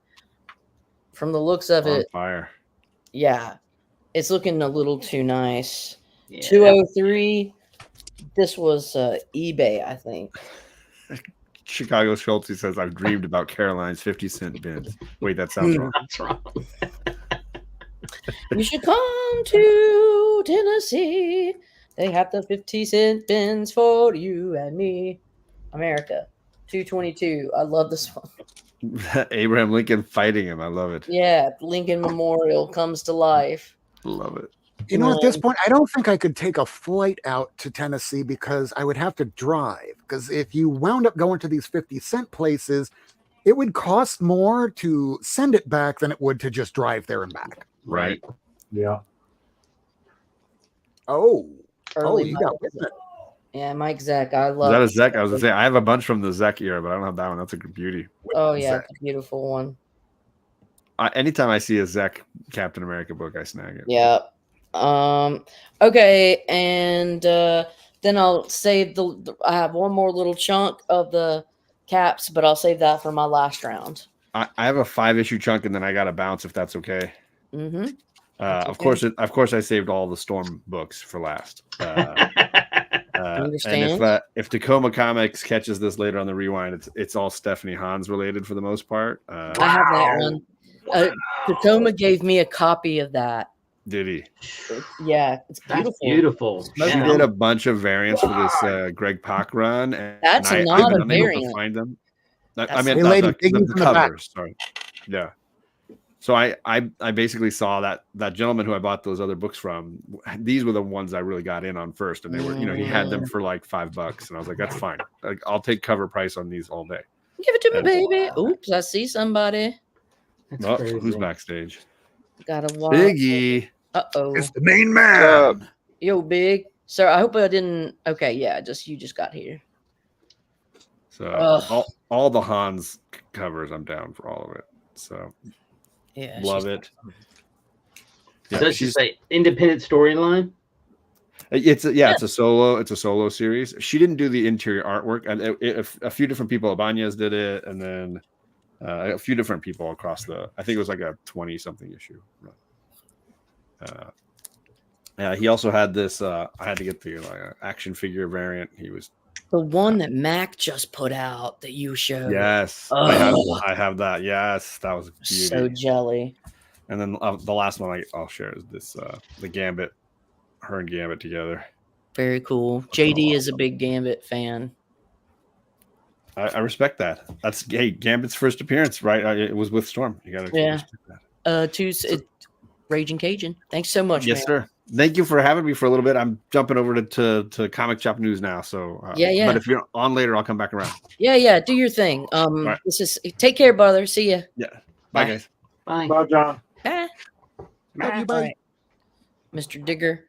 [SPEAKER 1] From the looks of
[SPEAKER 3] On
[SPEAKER 1] it,
[SPEAKER 3] fire.
[SPEAKER 1] yeah, it's looking a little too nice.
[SPEAKER 4] Yeah.
[SPEAKER 1] 203. This was eBay, I think.
[SPEAKER 3] Chicago Schultze says, I've dreamed about Caroline's 50-cent bins. Wait, that sounds wrong.
[SPEAKER 4] That's wrong.
[SPEAKER 1] You should come to Tennessee. They have the 50-cent bins for you and me. America. 222. I love this one.
[SPEAKER 3] Abraham Lincoln fighting him. I love it.
[SPEAKER 1] Yeah, Lincoln Memorial comes to life.
[SPEAKER 3] Love it.
[SPEAKER 2] You know, at this point, I don't think I could take a flight out to Tennessee because I would have to drive. Because if you wound up going to these 50-cent places, it would cost more to send it back than it would to just drive there and back.
[SPEAKER 3] Right.
[SPEAKER 5] Yeah.
[SPEAKER 2] Oh,
[SPEAKER 1] Early
[SPEAKER 2] you
[SPEAKER 1] Mike
[SPEAKER 2] got
[SPEAKER 1] Zek.
[SPEAKER 2] with it.
[SPEAKER 1] Yeah, Mike Zek. I
[SPEAKER 3] Is
[SPEAKER 1] love
[SPEAKER 3] that a Zek? I was gonna say I have a bunch from the Zek era, but I don't have that one. That's a good beauty.
[SPEAKER 1] Oh yeah,
[SPEAKER 2] Zek.
[SPEAKER 1] it's a beautiful one.
[SPEAKER 3] Anytime I see a Zek Captain America book, I snag it.
[SPEAKER 1] Yeah. Okay, and then I'll save I have one more little chunk of the caps, but I'll save that for my last round.
[SPEAKER 3] I have a 5-issue chunk, and then I got to bounce if that's okay.
[SPEAKER 1] Mm-hmm.
[SPEAKER 3] Of course, I saved all the Storm books for last.
[SPEAKER 1] Understand.
[SPEAKER 3] And if Tacoma Comics catches this later on the rewind, it's all Stephanie Hans related for the most part.
[SPEAKER 1] I have that one. Tacoma gave me a copy of that.
[SPEAKER 3] Did he?
[SPEAKER 1] Yeah, it's beautiful.
[SPEAKER 4] That's beautiful.
[SPEAKER 3] She
[SPEAKER 4] Yeah.
[SPEAKER 3] did a bunch of variants for this Greg Pak run. And
[SPEAKER 1] That's
[SPEAKER 3] I've
[SPEAKER 1] not
[SPEAKER 3] been
[SPEAKER 1] a
[SPEAKER 3] unable to
[SPEAKER 1] variant.
[SPEAKER 3] find them.
[SPEAKER 1] That's
[SPEAKER 3] I mean,
[SPEAKER 2] Hey,
[SPEAKER 3] not
[SPEAKER 2] lady,
[SPEAKER 3] the
[SPEAKER 2] digging from the back.
[SPEAKER 3] covers. Sorry. Yeah. So I basically saw that gentleman who I bought those other books from. These were the ones I really got in on first, and they were, he had them for like $5, and I was like, that's fine. Like, I'll take cover price on these all day.
[SPEAKER 1] Give it to me,
[SPEAKER 3] And-
[SPEAKER 1] baby. Oops, I see somebody.
[SPEAKER 4] That's
[SPEAKER 3] Oh,
[SPEAKER 4] crazy.
[SPEAKER 3] who's backstage?
[SPEAKER 1] Got a watch.
[SPEAKER 3] Biggie.
[SPEAKER 1] Uh-oh.
[SPEAKER 2] It's the main man.
[SPEAKER 1] Yo, Big. Sir, I hope I didn't. Okay, yeah, you just got here.
[SPEAKER 3] So
[SPEAKER 1] Ugh.
[SPEAKER 3] all the Hans covers, I'm down for all of it. So
[SPEAKER 1] Yeah.
[SPEAKER 3] love
[SPEAKER 1] she's-
[SPEAKER 3] it. Yeah,
[SPEAKER 4] So it's just an independent storyline.
[SPEAKER 3] it's a solo series. She didn't do the interior artwork, and a few different people. Ibanez did it, and then a few different people across I think it was like a 20-something issue. He also had this. I had to get the action figure variant. He was
[SPEAKER 1] The one that Mac just put out that you showed.
[SPEAKER 3] yes.
[SPEAKER 1] Oh.
[SPEAKER 3] I have that. Yes, that was beauty.
[SPEAKER 1] So jelly.
[SPEAKER 3] And then the last one I'll share is this the Gambit, her and Gambit together.
[SPEAKER 1] Very cool. JD is a big Gambit fan.
[SPEAKER 3] I respect that. Gambit's first appearance, right? It was with Storm. You gotta respect that.
[SPEAKER 1] Raging Cajun. Thanks so much,
[SPEAKER 3] Yes,
[SPEAKER 1] man.
[SPEAKER 3] sir. Thank you for having me for a little bit. I'm jumping over to Comic Shop News now. So
[SPEAKER 1] Yeah.
[SPEAKER 3] But if you're on later, I'll come back around.
[SPEAKER 1] Yeah. Do your thing.
[SPEAKER 3] right.
[SPEAKER 1] This is take care, brother. See ya.
[SPEAKER 3] Yeah. Bye,
[SPEAKER 1] Bye.
[SPEAKER 3] guys.
[SPEAKER 4] Bye.
[SPEAKER 5] Bye, John.
[SPEAKER 1] Bye.
[SPEAKER 2] Love you,
[SPEAKER 1] All
[SPEAKER 2] bye.
[SPEAKER 1] right. Mr. Digger.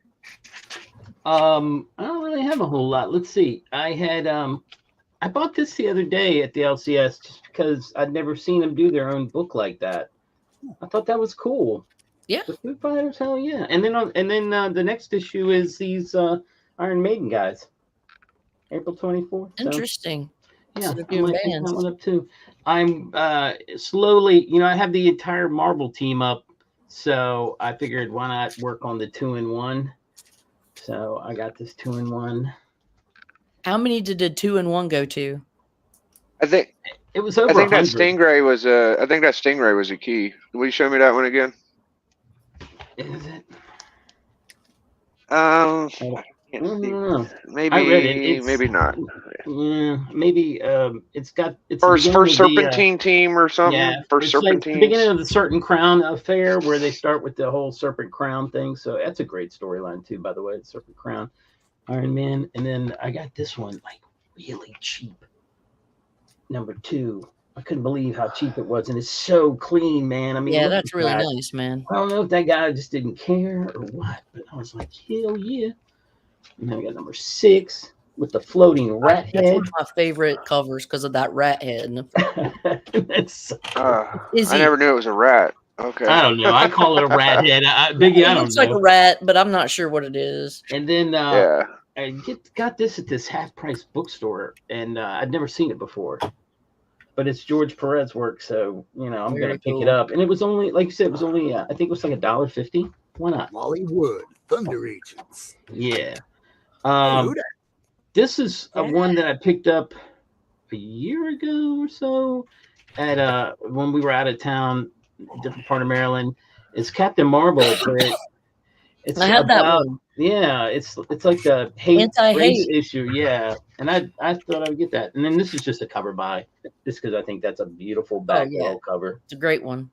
[SPEAKER 4] I don't really have a whole lot. Let's see. I had I bought this the other day at the LCS just because I'd never seen them do their own book like that. I thought that was cool.
[SPEAKER 1] Yeah.
[SPEAKER 4] The Foo Fighters, hell yeah. And then the next issue is these Iron Maiden guys. April 24th. So,
[SPEAKER 1] Interesting.
[SPEAKER 4] yeah,
[SPEAKER 1] So they're
[SPEAKER 4] I
[SPEAKER 1] doing
[SPEAKER 4] might pick that
[SPEAKER 1] bands.
[SPEAKER 4] one up too. I'm slowly, I have the entire Marvel team up, so I figured why not work on the 2-in-1. So I got this 2-in-1.
[SPEAKER 1] How many did the 2-in-1 go to?
[SPEAKER 6] I think
[SPEAKER 4] It was over
[SPEAKER 6] I think that
[SPEAKER 4] 100.
[SPEAKER 6] Stingray was a key. Will you show me that one again?
[SPEAKER 4] Is it?
[SPEAKER 6] I
[SPEAKER 4] I
[SPEAKER 6] can't
[SPEAKER 4] don't
[SPEAKER 6] see.
[SPEAKER 4] know.
[SPEAKER 6] Maybe
[SPEAKER 4] I read it.
[SPEAKER 6] maybe not.
[SPEAKER 4] Yeah, maybe it's the
[SPEAKER 6] First
[SPEAKER 4] beginning of the,
[SPEAKER 6] Serpentine team or something.
[SPEAKER 4] yeah,
[SPEAKER 6] First
[SPEAKER 4] it's like the
[SPEAKER 6] Serpentines.
[SPEAKER 4] beginning of the Certain Crown affair where they start with the whole Serpent Crown thing. So that's a great storyline too, by the way. The Serpent Crown, Iron Man, and then I got this one like really cheap. Number 2. I couldn't believe how cheap it was, and it's so clean, man. I mean,
[SPEAKER 1] Yeah,
[SPEAKER 4] look
[SPEAKER 1] that's
[SPEAKER 4] at
[SPEAKER 1] really
[SPEAKER 4] that.
[SPEAKER 1] nice, man.
[SPEAKER 4] I don't know if that guy just didn't care or what, but I was like, hell yeah. And then we got number 6 with the floating rat
[SPEAKER 1] That's
[SPEAKER 4] head.
[SPEAKER 1] one of my favorite covers because of that rat head. In the front.
[SPEAKER 4] That's,
[SPEAKER 1] Is
[SPEAKER 6] I
[SPEAKER 1] he?
[SPEAKER 6] never knew it was a rat. Okay.
[SPEAKER 4] I don't know. I call it a rat head. Biggie,
[SPEAKER 1] It
[SPEAKER 4] I don't
[SPEAKER 1] looks like
[SPEAKER 4] know.
[SPEAKER 1] a rat, but I'm not sure what it is.
[SPEAKER 4] And then
[SPEAKER 6] Yeah.
[SPEAKER 4] I got this at this half-price bookstore, and I'd never seen it before. But it's George Perez's work, so I'm
[SPEAKER 1] Very
[SPEAKER 4] gonna pick
[SPEAKER 1] cool.
[SPEAKER 4] it up. And it was only, like you said, it was only I think it was like $1.50. Why not?
[SPEAKER 2] Hollywood Thunder Agents.
[SPEAKER 4] Yeah.
[SPEAKER 2] Who dat?
[SPEAKER 4] This is
[SPEAKER 1] Yeah.
[SPEAKER 4] one that I picked up a year ago or so at when we were out of town, different part of Maryland. It's Captain Marvel, but it's
[SPEAKER 1] I have that
[SPEAKER 4] about
[SPEAKER 1] one.
[SPEAKER 4] yeah, it's like the hate
[SPEAKER 1] Anti-hate.
[SPEAKER 4] race issue, yeah. And I thought I would get that. And then this is just a cover by, just because I think that's a beautiful Batgirl cover.
[SPEAKER 1] It's a great one.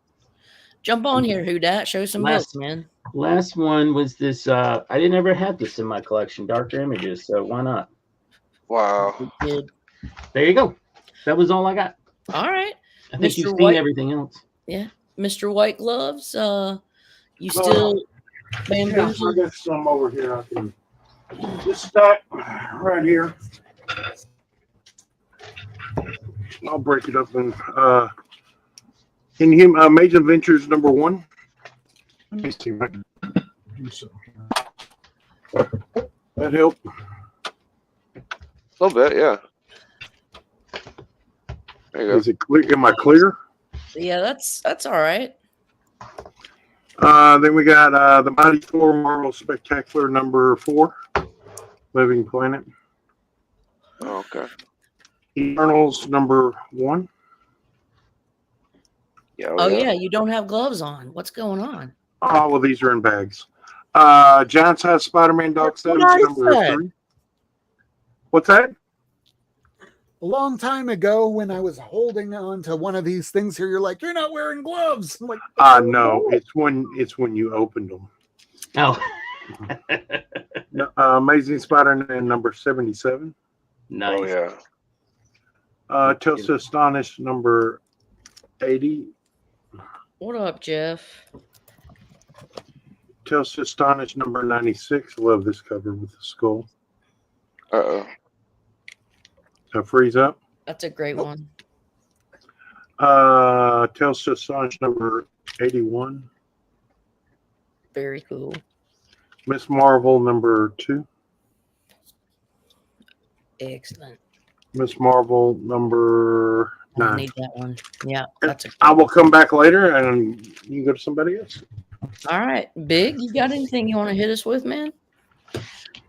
[SPEAKER 1] Jump on here, Who Dat. Show some books, man.
[SPEAKER 4] Last one was this. I didn't ever have this in my collection, Darker Images. So why not?
[SPEAKER 6] Wow.
[SPEAKER 1] Good.
[SPEAKER 4] There you go. That was all I got.
[SPEAKER 1] All right.
[SPEAKER 4] I think
[SPEAKER 1] Mr.
[SPEAKER 4] you've seen
[SPEAKER 1] White-
[SPEAKER 4] everything else.
[SPEAKER 1] Yeah. Mr. White Gloves, you
[SPEAKER 5] Well,
[SPEAKER 1] still
[SPEAKER 5] Yeah, I
[SPEAKER 1] bamboozled?
[SPEAKER 5] got some over here. I can this stack right here. I'll break it up and can you hear Amazing Adventures #1? Let me see if I can do so. That help?
[SPEAKER 6] A little bit, yeah. There you go.
[SPEAKER 5] Is it clear? Am I clear?
[SPEAKER 1] Yeah, that's all right.
[SPEAKER 5] Then we got the Mighty Thor Marvel Spectacular #4, Living Planet.
[SPEAKER 6] Oh, okay.
[SPEAKER 5] Eternals #1.
[SPEAKER 6] Yeah.
[SPEAKER 1] Oh yeah, you don't have gloves on. What's going on?
[SPEAKER 5] Oh, well, these are in bags. Giant Size Spider-Man Dog
[SPEAKER 2] That's what
[SPEAKER 5] Settings
[SPEAKER 2] I said.
[SPEAKER 5] #3. What's that?
[SPEAKER 2] A long time ago, when I was holding on to one of these things here, you're like, "You're not wearing gloves." I'm like,
[SPEAKER 5] No, it's when you opened them.
[SPEAKER 4] Oh,
[SPEAKER 5] Amazing Spider-Man #77.
[SPEAKER 4] nice.
[SPEAKER 6] Oh yeah.
[SPEAKER 5] Tales to Astonish #80.
[SPEAKER 1] What up, Jeff?
[SPEAKER 5] Tales to Astonish #96. Love this cover with the skull.
[SPEAKER 6] Uh-oh.
[SPEAKER 5] Freeze up.
[SPEAKER 1] That's a great one.
[SPEAKER 5] Tales to Astonish #81.
[SPEAKER 1] Very cool.
[SPEAKER 5] Miss Marvel #2.
[SPEAKER 1] Excellent.
[SPEAKER 5] Miss Marvel
[SPEAKER 1] I
[SPEAKER 5] #9.
[SPEAKER 1] need that one. Yeah, that's a
[SPEAKER 5] I will come back later and you can go to somebody else.
[SPEAKER 1] all right. Big, you got anything you want to hit us with, man?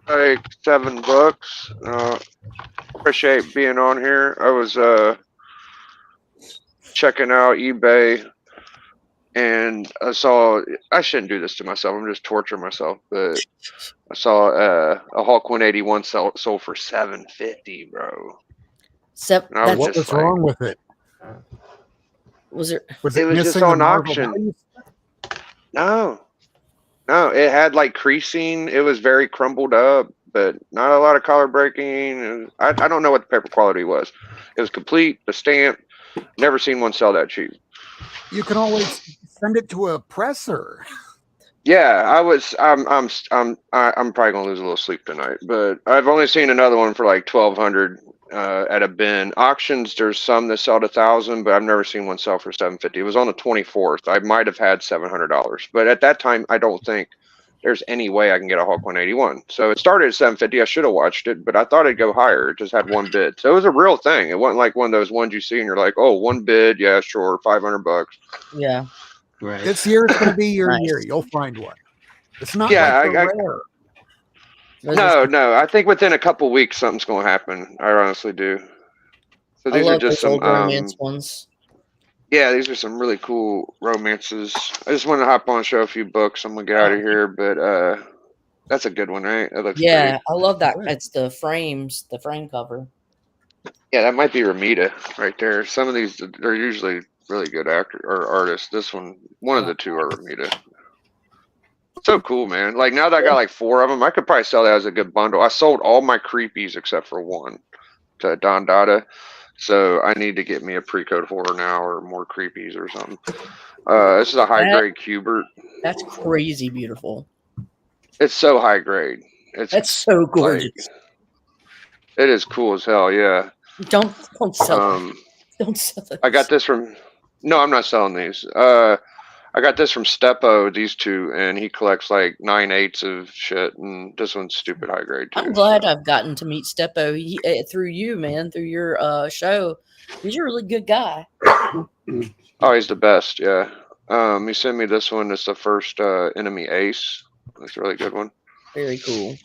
[SPEAKER 6] Like $7. Appreciate being on here. I was checking out eBay and I shouldn't do this to myself. I'm just torturing myself, but I saw a Hulk 181 sold for $750, bro.
[SPEAKER 1] Except
[SPEAKER 6] I was
[SPEAKER 2] what
[SPEAKER 6] just
[SPEAKER 2] was
[SPEAKER 6] like-
[SPEAKER 2] wrong with it?
[SPEAKER 1] was there?
[SPEAKER 2] Was
[SPEAKER 6] It was just
[SPEAKER 2] missing the
[SPEAKER 6] on
[SPEAKER 2] Marvel
[SPEAKER 6] auction.
[SPEAKER 2] values?
[SPEAKER 6] No, it had like creasing. It was very crumbled up, but not a lot of color breaking. I don't know what the paper quality was. It was complete, the stamp. Never seen one sell that cheap.
[SPEAKER 2] You can always send it to a presser.
[SPEAKER 6] Yeah, I'm probably gonna lose a little sleep tonight, but I've only seen another one for like 1,200 at a bin. Auctions, there's some that sell at 1,000, but I've never seen one sell for 750. It was on the 24th. I might have had $700, but at that time, I don't think there's any way I can get a Hawk 181. So it started at 750. I should have watched it, but I thought it'd go higher. It just had one bid, so it was a real thing. It wasn't like one of those ones you see and you're like, oh, one bid, yeah, sure, $500.
[SPEAKER 1] Yeah.
[SPEAKER 4] Right.
[SPEAKER 2] This year is going to be your
[SPEAKER 1] Nice.
[SPEAKER 2] year. You'll find one. It's not
[SPEAKER 6] Yeah,
[SPEAKER 2] like the
[SPEAKER 6] I-
[SPEAKER 2] rare.
[SPEAKER 6] No, I think within a couple weeks something's going to happen. I honestly do. So
[SPEAKER 1] I
[SPEAKER 6] these are
[SPEAKER 1] love
[SPEAKER 6] just
[SPEAKER 1] those
[SPEAKER 6] some
[SPEAKER 1] old romance ones.
[SPEAKER 6] yeah, these are some really cool romances. I just wanted to hop on and show a few books. I'm gonna get out of here, but that's a good one, right? That looks
[SPEAKER 1] Yeah,
[SPEAKER 6] pretty.
[SPEAKER 1] I love that.
[SPEAKER 2] Yeah.
[SPEAKER 1] It's the frames, the frame cover.
[SPEAKER 6] Yeah, that might be Ramita right there. Some of these they're usually really good actor or artists. This one of the two are Ramita. So cool, man. Like now that I got like 4 of them, I could probably sell that as a good bundle. I sold all my creepies except for one to Don Dada. So I need to get me a pre-code horror now or more creepies or something. This is a high grade Cubert.
[SPEAKER 1] That's crazy beautiful.
[SPEAKER 6] It's so high grade.
[SPEAKER 1] That's so gorgeous.
[SPEAKER 6] It is cool as hell, yeah.
[SPEAKER 1] Don't sell it. Don't sell it.
[SPEAKER 6] I got this from no, I'm not selling these. I got this from Steppo, these two, and he collects like 9/8 of shit, and this one's stupid high grade too.
[SPEAKER 1] I'm glad I've gotten to meet Steppo through you, man, through your show. He's a really good guy.
[SPEAKER 6] Oh, he's the best, yeah. He sent me this one. It's the first Enemy Ace. That's a really good one.
[SPEAKER 1] Very cool.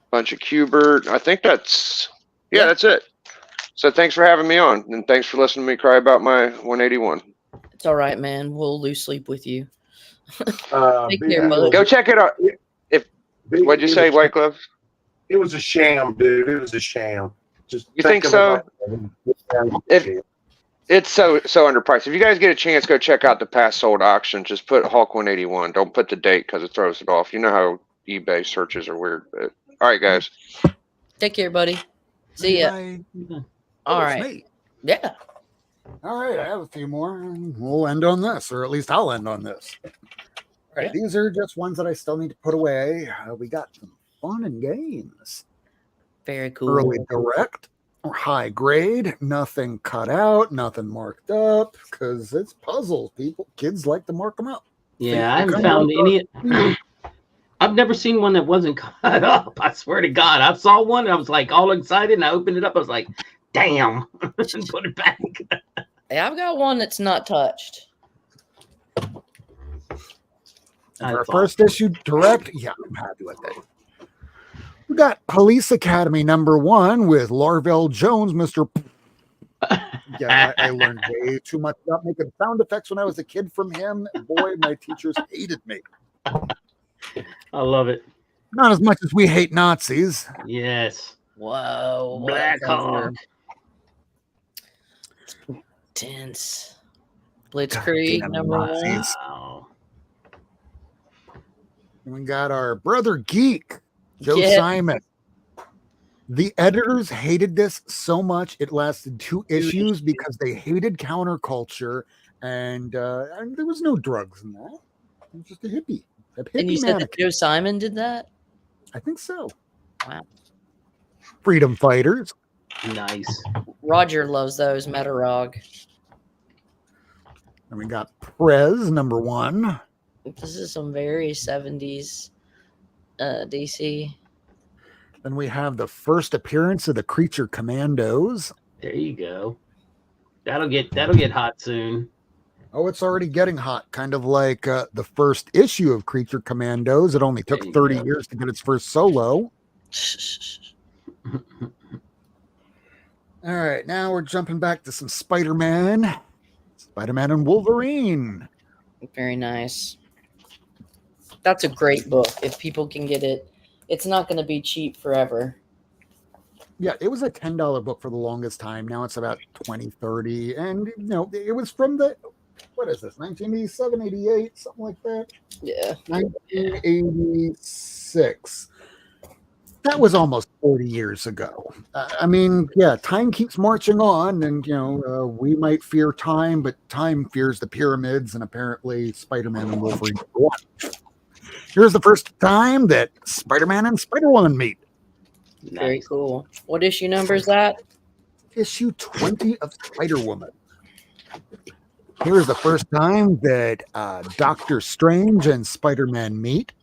[SPEAKER 6] Bunch of Cubert. I think that's
[SPEAKER 1] Yeah.
[SPEAKER 6] that's it. So thanks for having me on, and thanks for listening to me cry about my 181.
[SPEAKER 1] It's all right, man. We'll lose sleep with you.
[SPEAKER 5] Big
[SPEAKER 1] care,
[SPEAKER 5] Eagle-
[SPEAKER 1] bud.
[SPEAKER 6] Go check it out.
[SPEAKER 5] Big
[SPEAKER 6] What'd you say,
[SPEAKER 5] Eagle-
[SPEAKER 6] White Glove?
[SPEAKER 5] It was a sham, dude. It was a sham. Just
[SPEAKER 6] You think
[SPEAKER 5] of it
[SPEAKER 6] so?
[SPEAKER 5] like-
[SPEAKER 6] If- It's so underpriced. If you guys get a chance, go check out the past sold auction. Just put Hawk 181. Don't put the date because it throws it off. You know how eBay searches are weird. But all right, guys.
[SPEAKER 1] Take care, buddy. See ya.
[SPEAKER 2] Bye.
[SPEAKER 1] All
[SPEAKER 2] It's
[SPEAKER 1] right.
[SPEAKER 2] me.
[SPEAKER 1] Yeah.
[SPEAKER 2] All right, I have a few more, and we'll end on this, or at least I'll end on this. All right,
[SPEAKER 1] Yeah.
[SPEAKER 2] these are just ones that I still need to put away. We got some fun and games.
[SPEAKER 1] Very cool.
[SPEAKER 2] Early direct or high grade, nothing cut out, nothing marked up, because it's puzzles. Kids like to mark them up.
[SPEAKER 4] Yeah, I
[SPEAKER 2] Kind
[SPEAKER 4] haven't
[SPEAKER 2] of
[SPEAKER 4] found
[SPEAKER 2] like
[SPEAKER 4] any. I've never seen one that wasn't cut up. I swear to God, I saw one. And I was like all excited, and I opened it up. I was like, "Damn!" and put it back.
[SPEAKER 1] Yeah, I've got one that's not touched.
[SPEAKER 2] Our first issue direct, yeah, I'm happy with it. We got Police Academy #1 with Larvell Jones, Mr. Yeah, I learned way too much about making sound effects when I was a kid from him. Boy, my teachers hated me.
[SPEAKER 4] I love it.
[SPEAKER 2] Not as much as we hate Nazis.
[SPEAKER 4] Yes.
[SPEAKER 1] Whoa.
[SPEAKER 4] Black Hawk.
[SPEAKER 1] Tense. Blitzkrieg
[SPEAKER 2] Goddamn
[SPEAKER 1] #1.
[SPEAKER 2] Nazis.
[SPEAKER 4] Wow.
[SPEAKER 2] And we got our brother Geek, Joe
[SPEAKER 1] Yeah.
[SPEAKER 2] Simon. The editors hated this so much it lasted 2 issues because they hated counterculture, and there was no drugs in that. It was just a hippie. A hippie
[SPEAKER 1] And you said that
[SPEAKER 2] mannequin.
[SPEAKER 1] Joe Simon did that?
[SPEAKER 2] I think so.
[SPEAKER 1] Wow.
[SPEAKER 2] Freedom Fighters.
[SPEAKER 4] Nice.
[SPEAKER 1] Roger loves those, Metarog.
[SPEAKER 2] And we got Prez #1.
[SPEAKER 1] This is some very 70s DC.
[SPEAKER 2] Then we have the first appearance of the Creature Commandos.
[SPEAKER 4] There you go. That'll get hot soon.
[SPEAKER 2] Oh, it's already getting hot, kind of like the first issue of Creature Commandos. It only took
[SPEAKER 4] There you
[SPEAKER 2] 30
[SPEAKER 4] go.
[SPEAKER 2] years to get its first solo. All right, now we're jumping back to some Spider-Man. Spider-Man and Wolverine.
[SPEAKER 1] Very nice. That's a great book. If people can get it, it's not going to be cheap forever.
[SPEAKER 2] Yeah, it was a $10 book for the longest time. Now it's about 20, 30. And, it was from the, what is this, 1987, 88, something like that?
[SPEAKER 1] Yeah.
[SPEAKER 2] 1986. That was almost 40 years ago. Time keeps marching on, and we might fear time, but time fears the pyramids, and apparently Spider-Man and Wolverine are one. Here's the first time that Spider-Man and Spider-Woman meet.
[SPEAKER 1] Very
[SPEAKER 4] Nice.
[SPEAKER 1] cool. What issue number is that?
[SPEAKER 2] issue 20 of Spider-Woman. Here's the first time that Doctor Strange and Spider-Man meet.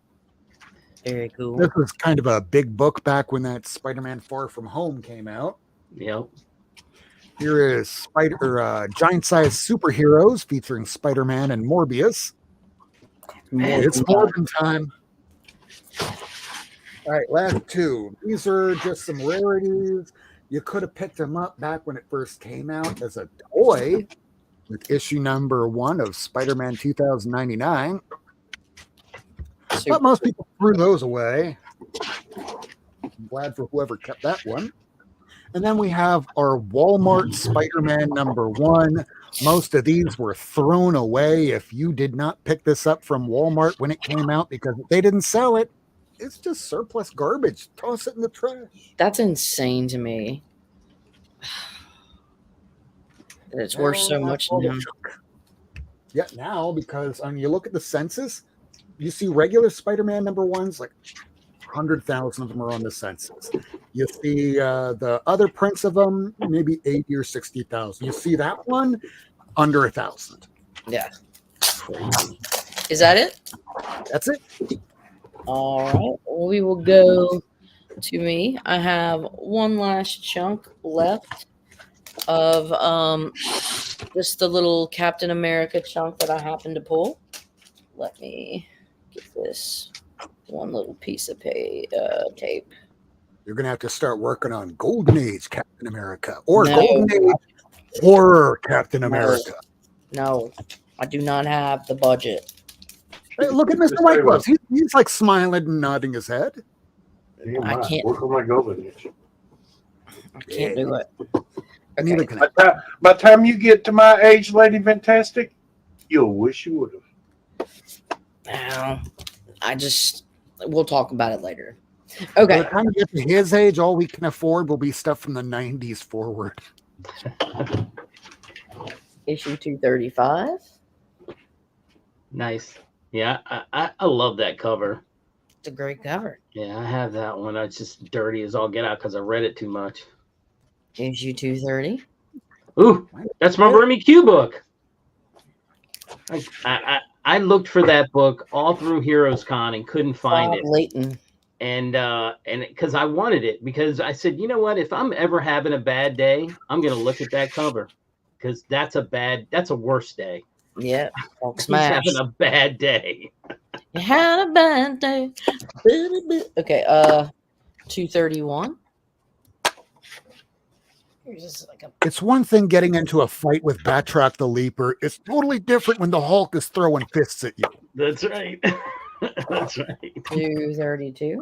[SPEAKER 1] Very cool.
[SPEAKER 2] This was kind of a big book back when that Spider-Man Far From Home came out.
[SPEAKER 4] Yep.
[SPEAKER 2] Here is giant-sized superheroes featuring Spider-Man and Morbius. It's Morbin time. All right, last two. These are just some rarities. You could have picked them up back when it first came out as a toy with issue number 1 of Spider-Man 2099. But most people threw those away. I'm glad for whoever kept that one. And then we have our Walmart Spider-Man number 1. Most of these were thrown away if you did not pick this up from Walmart when it came out, because if they didn't sell it, it's just surplus garbage. Toss it in the trash.
[SPEAKER 1] That's insane to me. It's worth so much now.
[SPEAKER 2] Yeah, now, because you look at the census, you see regular Spider-Man number 1s, like 100,000 of them are on the census. You see the other prints of them, maybe 80 or 60,000. You see that one, under 1,000.
[SPEAKER 1] Yeah. Is that it?
[SPEAKER 2] That's it.
[SPEAKER 1] All right. Well, we will go to me. I have one last chunk left of just the little Captain America chunk that I happened to pull. Let me get this one little piece of tape.
[SPEAKER 2] You're going to have to start working on Golden Age Captain America or
[SPEAKER 1] No.
[SPEAKER 2] Golden Age Horror Captain America.
[SPEAKER 1] No, I do not have the budget.
[SPEAKER 2] Hey, look at Mr. White Gloves. He's like smiling and nodding his head.
[SPEAKER 1] I can't.
[SPEAKER 5] Work on my Golden Age.
[SPEAKER 1] I can't do it.
[SPEAKER 2] Neither
[SPEAKER 1] Okay.
[SPEAKER 2] can I.
[SPEAKER 5] By the time you get to my age, Lady Fantastic, you'll wish you would have.
[SPEAKER 1] Now, we'll talk about it later.
[SPEAKER 2] By
[SPEAKER 1] Okay.
[SPEAKER 2] the time you get to his age, all we can afford will be stuff from the 90s forward.
[SPEAKER 1] Issue 235.
[SPEAKER 4] Nice. Yeah, I love that cover.
[SPEAKER 1] It's a great cover.
[SPEAKER 4] Yeah, I have that one. It's just dirty as all get out because I read it too much.
[SPEAKER 1] Issue 230.
[SPEAKER 4] Ooh, that's my Vermi Q book. I looked for that book all through Heroes Con and couldn't find
[SPEAKER 1] Bob
[SPEAKER 4] it.
[SPEAKER 1] Layton.
[SPEAKER 4] And because I wanted it, because I said, you know what, if I'm ever having a bad day, I'm gonna look at that cover, because that's a worse day.
[SPEAKER 1] Yeah. Hulk
[SPEAKER 4] He's
[SPEAKER 1] smash.
[SPEAKER 4] having a bad day.
[SPEAKER 1] You had a bad day. Okay, 231. Here's just like a
[SPEAKER 2] It's one thing getting into a fight with Batroc the Leaper. It's totally different when the Hulk is throwing fists at you.
[SPEAKER 4] That's right. That's right.
[SPEAKER 1] 232.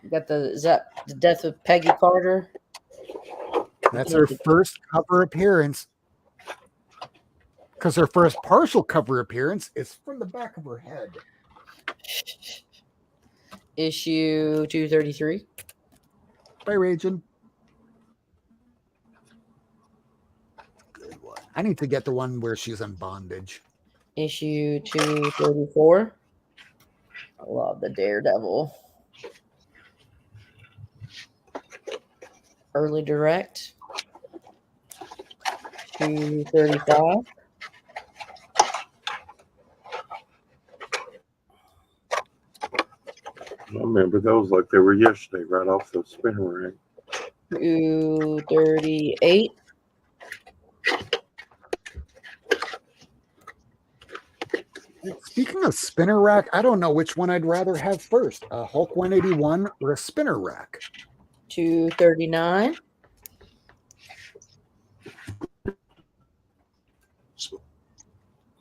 [SPEAKER 1] Is that the death of Peggy Carter?
[SPEAKER 2] That's her first cover appearance. Because her first partial cover appearance is from the back of her head.
[SPEAKER 1] Issue 233.
[SPEAKER 2] By Ragin. Good one. I need to get the one where she's in bondage.
[SPEAKER 1] Issue 234. I love the Daredevil. Early Direct. 235.
[SPEAKER 5] I remember those like they were yesterday, right off the spinner rack.
[SPEAKER 1] 238.
[SPEAKER 2] Speaking of spinner rack, I don't know which one I'd rather have first, a Hulk 181 or a spinner rack.
[SPEAKER 1] 239.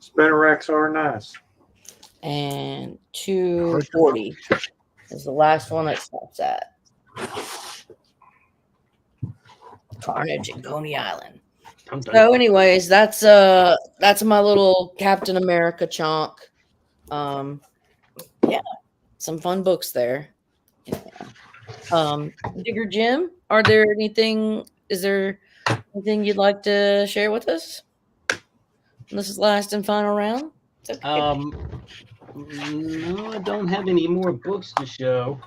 [SPEAKER 5] Spinner racks are nice.
[SPEAKER 1] And 240 is the last one that stops at. Carnage at Coney Island.
[SPEAKER 4] I'm done.
[SPEAKER 1] So, anyways, that's my little Captain America chunk. Yeah, some fun books there. Yeah. Digger Jim, is there anything you'd like to share with us? This is last and final round. It's okay.
[SPEAKER 4] No, I don't have any more books to show.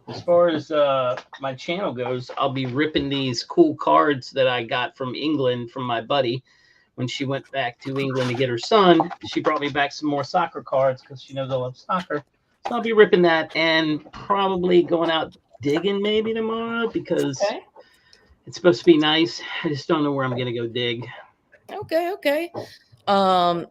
[SPEAKER 4] as far as my channel goes, I'll be ripping these cool cards that I got from England from my buddy. When she went back to England to get her son, she brought me back some more soccer cards because she knows I love soccer. So I'll be ripping that and probably going out digging maybe tomorrow because it's supposed to be nice. I just don't know where I'm going to go dig.
[SPEAKER 1] Okay. And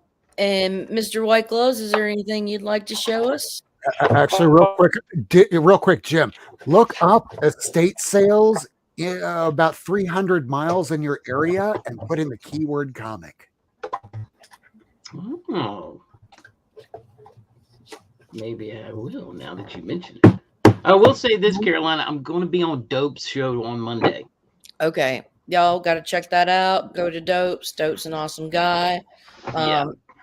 [SPEAKER 1] Mr. White Gloves, is there anything you'd like to show us?
[SPEAKER 2] Actually, real quick, Jim, look up estate sales about 300 miles in your area and put in the keyword comic.
[SPEAKER 4] Oh, maybe I will now that you mention it. I will say this, Carolina, I'm going to be on Dope's show on Monday.
[SPEAKER 1] Okay. Y'all got to check that out. Go to Dope's. Dope's an awesome guy.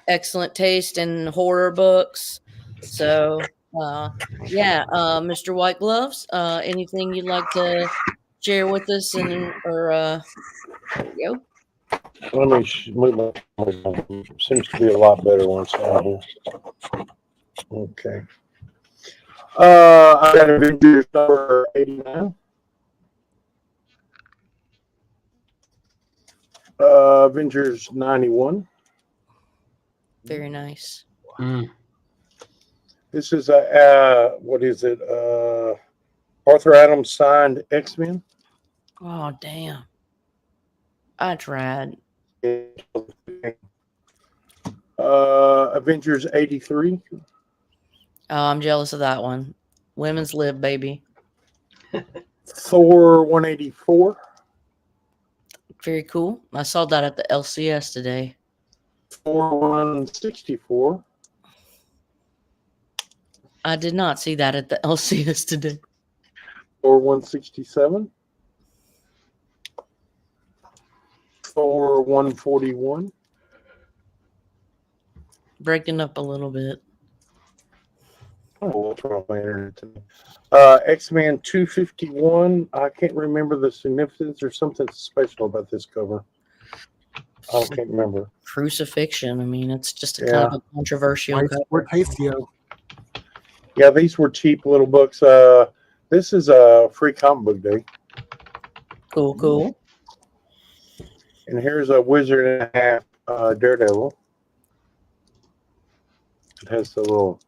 [SPEAKER 1] Excellent taste in horror books. So, Mr. White Gloves, anything you'd like to share with us? There you go.
[SPEAKER 5] Let me move my. Seems to be a lot better once down here. Okay. I got Avengers number 89. Avengers 91.
[SPEAKER 1] Very nice.
[SPEAKER 5] This is what is it? Arthur Adams signed X-Men.
[SPEAKER 1] Oh, damn. I tried.
[SPEAKER 5] Avengers 83.
[SPEAKER 1] Oh, I'm jealous of that one. Women's lib, baby.
[SPEAKER 5] Thor 184.
[SPEAKER 1] Very cool. I saw that at the LCS today.
[SPEAKER 5] Thor 164.
[SPEAKER 1] I did not see that at the LCS today.
[SPEAKER 5] Thor 167. Thor 141.
[SPEAKER 1] Breaking up a little bit.
[SPEAKER 5] Oh, what's wrong with my internet today? X-Men 251. I can't remember the significance or something special about this cover. I can't remember.
[SPEAKER 1] Crucifixion. I mean, it's just a kind of a controversial cover.
[SPEAKER 2] We're tasty.
[SPEAKER 5] Yeah, these were cheap little books. This is a free comic book day.
[SPEAKER 1] Cool.
[SPEAKER 5] And here's a Wizard and a Half Daredevil. It has the little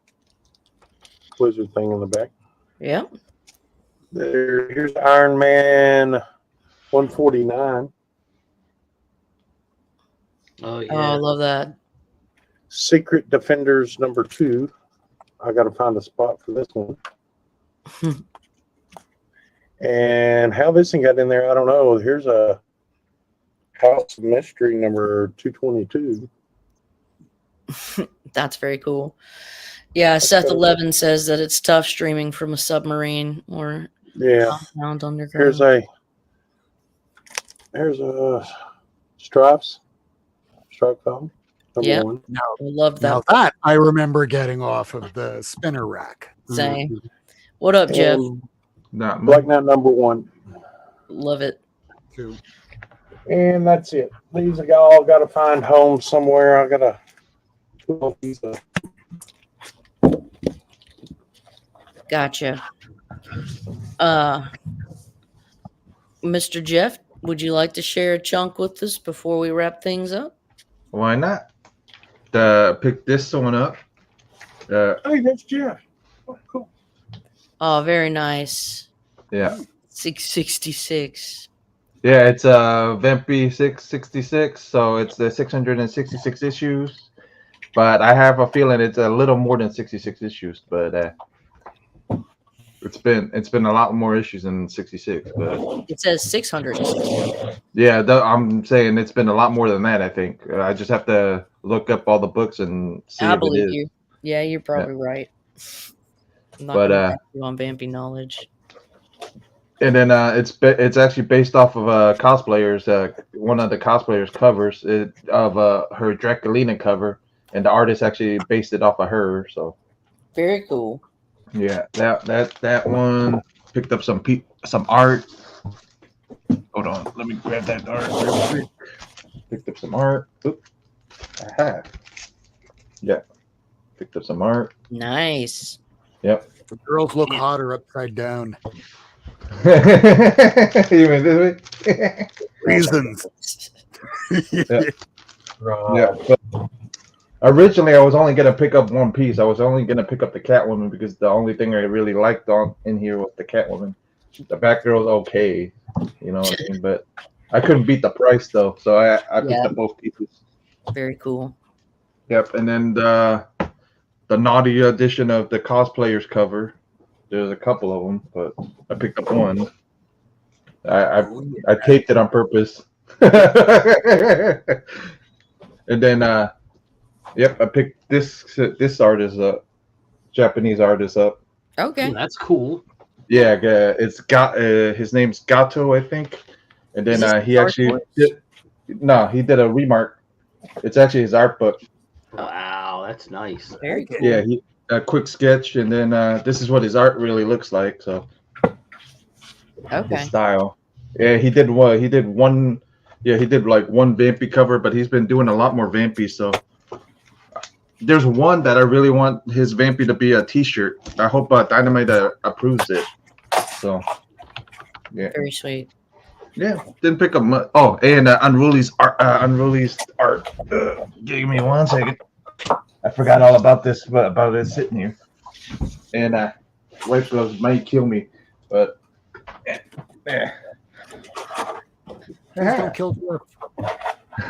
[SPEAKER 5] wizard thing in the back.
[SPEAKER 1] Yeah.
[SPEAKER 5] Here's Iron Man 149.
[SPEAKER 4] Oh, yeah.
[SPEAKER 1] Oh, I love that.
[SPEAKER 5] Secret Defenders number 2. I got to find a spot for this one. And how this thing got in there, I don't know. Here's a House of Mystery number 222.
[SPEAKER 1] That's very cool. Yeah, Seth 11 says that it's tough streaming from a submarine or compound underground.
[SPEAKER 5] Here's a Stripes. Stripe column.
[SPEAKER 1] Yeah, I love that.
[SPEAKER 2] Now that I remember getting off of the spinner rack.
[SPEAKER 1] Same. What up, Jeff?
[SPEAKER 5] Black Knight number 1.
[SPEAKER 1] Love it.
[SPEAKER 2] 2.
[SPEAKER 5] And that's it. These are all got to find home somewhere. I got to pull these up.
[SPEAKER 1] Gotcha. Mr. Jeff, would you like to share a chunk with us before we wrap things up?
[SPEAKER 7] Why not? Pick this one up.
[SPEAKER 5] Hey, that's Jeff. Oh, cool.
[SPEAKER 1] Oh, very nice.
[SPEAKER 7] Yeah.
[SPEAKER 1] 666.
[SPEAKER 7] Yeah, it's Vampy 666, so it's the 666 issues. But I have a feeling it's a little more than 66 issues, but it's been a lot more issues than 66. But
[SPEAKER 1] it says 600.
[SPEAKER 7] Yeah, I'm saying it's been a lot more than that. I think I just have to look up all the books and see.
[SPEAKER 1] I believe you. Yeah, you're probably right. I'm not gonna you on Vampy knowledge.
[SPEAKER 7] And then it's actually based off of cosplayers. One of the cosplayers covers of her Draculina cover, and the artist actually based it off of her. So
[SPEAKER 1] very cool.
[SPEAKER 7] Yeah, that one picked up some art. Hold on, let me grab that art real quick. Picked up some art. Oop. Aha. Yeah, picked up some art.
[SPEAKER 1] Nice.
[SPEAKER 7] Yep.
[SPEAKER 2] The girls look hotter upside down.
[SPEAKER 7] You mean this way?
[SPEAKER 2] Reasons.
[SPEAKER 7] Yeah.
[SPEAKER 5] Right.
[SPEAKER 7] Yeah. But originally, I was only gonna pick up one piece. I was only gonna pick up the Catwoman because the only thing I really liked on in here was the Catwoman. The Batgirl's okay, you know what I mean. But I couldn't beat the price though, so I picked up both pieces.
[SPEAKER 1] Very cool.
[SPEAKER 7] Yep. And then the naughty edition of the cosplayers cover. There's a couple of them, but I picked up one. I taped it on purpose. And then yep, I picked this artist up, Japanese artist up.
[SPEAKER 1] Okay.
[SPEAKER 4] Ooh, that's cool.
[SPEAKER 7] Yeah, it's got his name's Gato, I think. And
[SPEAKER 1] Is
[SPEAKER 7] then
[SPEAKER 1] this
[SPEAKER 7] he
[SPEAKER 1] Dark
[SPEAKER 7] actually
[SPEAKER 1] Horse?
[SPEAKER 7] he did a remark. It's actually his art book.
[SPEAKER 4] Wow, that's nice.
[SPEAKER 1] Very cool.
[SPEAKER 7] Yeah, a quick sketch, and then this is what his art really looks like. So
[SPEAKER 1] Okay.
[SPEAKER 7] his style. Yeah, he did one. Yeah, he did like one Vampy cover, but he's been doing a lot more Vampy. So there's one that I really want his Vampy to be a T-shirt. I hope Dynamite approves it. So yeah,
[SPEAKER 1] Very sweet.
[SPEAKER 7] yeah. Didn't pick up much. Oh, and Unruly's art. Unruly's art. Give me 1 second. I forgot all about this, but about it sitting here. And white gloves might kill me, but yeah.
[SPEAKER 2] Please don't kill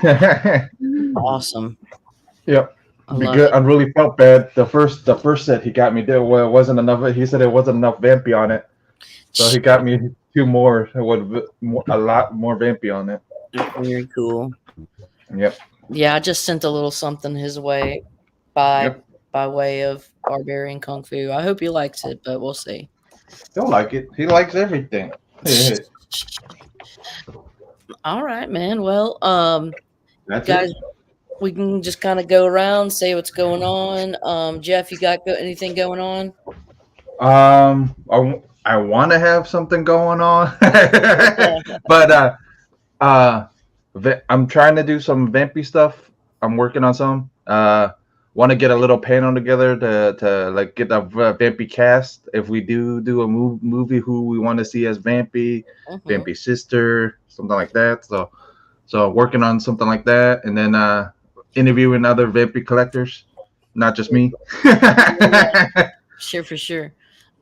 [SPEAKER 2] Jeff.
[SPEAKER 1] Awesome.
[SPEAKER 7] Yep.
[SPEAKER 1] I love
[SPEAKER 7] Because
[SPEAKER 1] it.
[SPEAKER 7] I really felt bad. The first set he got me there wasn't enough. He said it wasn't enough Vampy on it, so he got me 2 more. It would a lot more Vampy on it.
[SPEAKER 1] Very cool.
[SPEAKER 7] Yep.
[SPEAKER 1] Yeah, I just sent a little something his way by way of Barbarian Kung Fu. I hope he likes it, but we'll see.
[SPEAKER 7] He'll like it. He likes everything.
[SPEAKER 1] All right, man. Well,
[SPEAKER 7] That's
[SPEAKER 1] guys,
[SPEAKER 7] it.
[SPEAKER 1] we can just kind of go around, say what's going on. Jeff, you got anything going on?
[SPEAKER 7] I want to have something going on, but I'm trying to do some Vampy stuff. I'm working on some. Want to get a little panel together to like get a Vampy cast. If we do a movie, who we want to see as Vampy, Vampy sister, something like that. So working on something like that, and then interviewing other Vampy collectors, not just me.
[SPEAKER 1] Sure, for sure.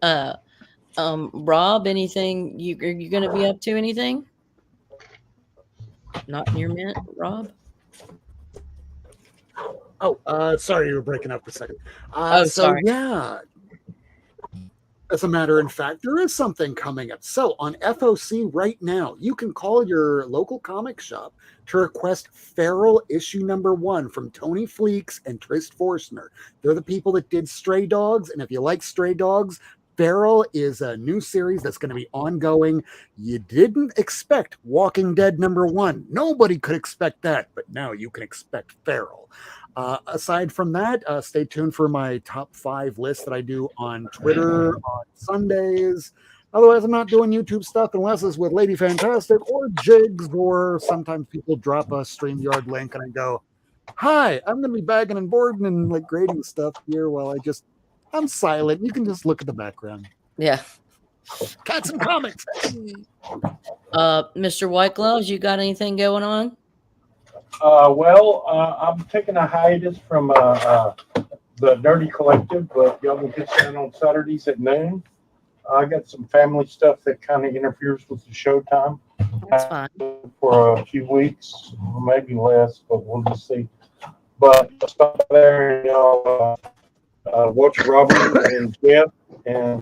[SPEAKER 1] Rob, anything are you gonna be up to? Anything? Not in your mint, Rob?
[SPEAKER 2] Oh, sorry, you were breaking up for a second.
[SPEAKER 1] Oh, sorry.
[SPEAKER 2] Yeah. As a matter of fact, there is something coming up. So on FOC right now, you can call your local comic shop to request Feral issue #1 from Tony Fleeks and Trist Forstner. They're the people that did Stray Dogs, and if you like Stray Dogs, Feral is a new series that's going to be ongoing. You didn't expect Walking Dead #1. Nobody could expect that, but now you can expect Feral. Aside from that, stay tuned for my top 5 list that I do on Twitter on Sundays. Otherwise, I'm not doing YouTube stuff unless it's with Lady Fantastic or Jigs, or sometimes people drop a StreamYard link and I go, hi, I'm going to be bagging and boarding and like grading stuff here while I'm silent. You can just look at the background.
[SPEAKER 1] Yeah.
[SPEAKER 2] Cats and comics.
[SPEAKER 1] Mr. White Gloves, you got anything going on?
[SPEAKER 5] I'm taking a hiatus from the Nerdy Collective, but y'all can catch that on Saturdays at noon. I got some family stuff that kind of interferes with the showtime.
[SPEAKER 1] That's fine.
[SPEAKER 5] For a few weeks, maybe less, but we'll just see. But stop there and y'all watch Robert and Jeff and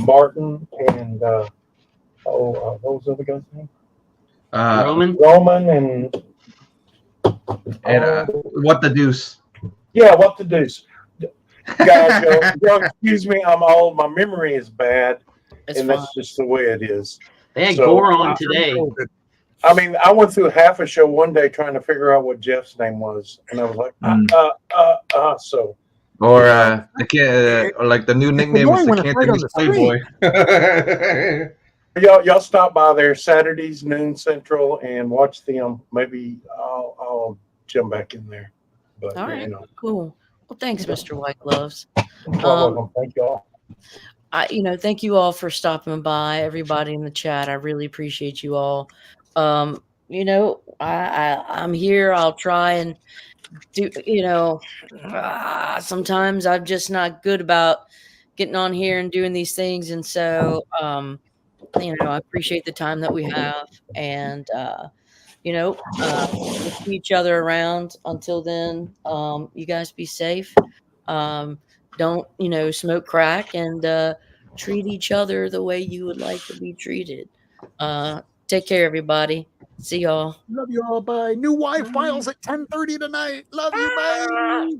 [SPEAKER 5] Martin and what was the other guy's name? Roman and
[SPEAKER 7] What the Deuce.
[SPEAKER 5] Yeah, What the Deuce. Guys, y'all excuse me, I'm old. My memory is bad, and that's just the way it is.
[SPEAKER 4] They had Gore on today.
[SPEAKER 5] I mean, I went through half a show one day trying to figure out what Jeff's name was, and I was like, so.
[SPEAKER 7] Or or like the new nickname is the Cantonese Playboy.
[SPEAKER 5] Y'all stop by there Saturdays noon Central and watch them. Maybe I'll jump back in there. But
[SPEAKER 1] all right, cool. Well, thanks, Mr. White Gloves.
[SPEAKER 5] Welcome. Thank y'all.
[SPEAKER 1] Thank you all for stopping by, everybody in the chat. I really appreciate you all. I'm here. I'll try and do, sometimes I'm just not good about getting on here and doing these things. And so, I appreciate the time that we have, and, we'll see each other around. Until then, you guys be safe. Don't, smoke crack, and treat each other the way you would like to be treated. Take care, everybody. See y'all.
[SPEAKER 2] Love you all. Bye. New Y files at 10:30 tonight. Love you. Bye.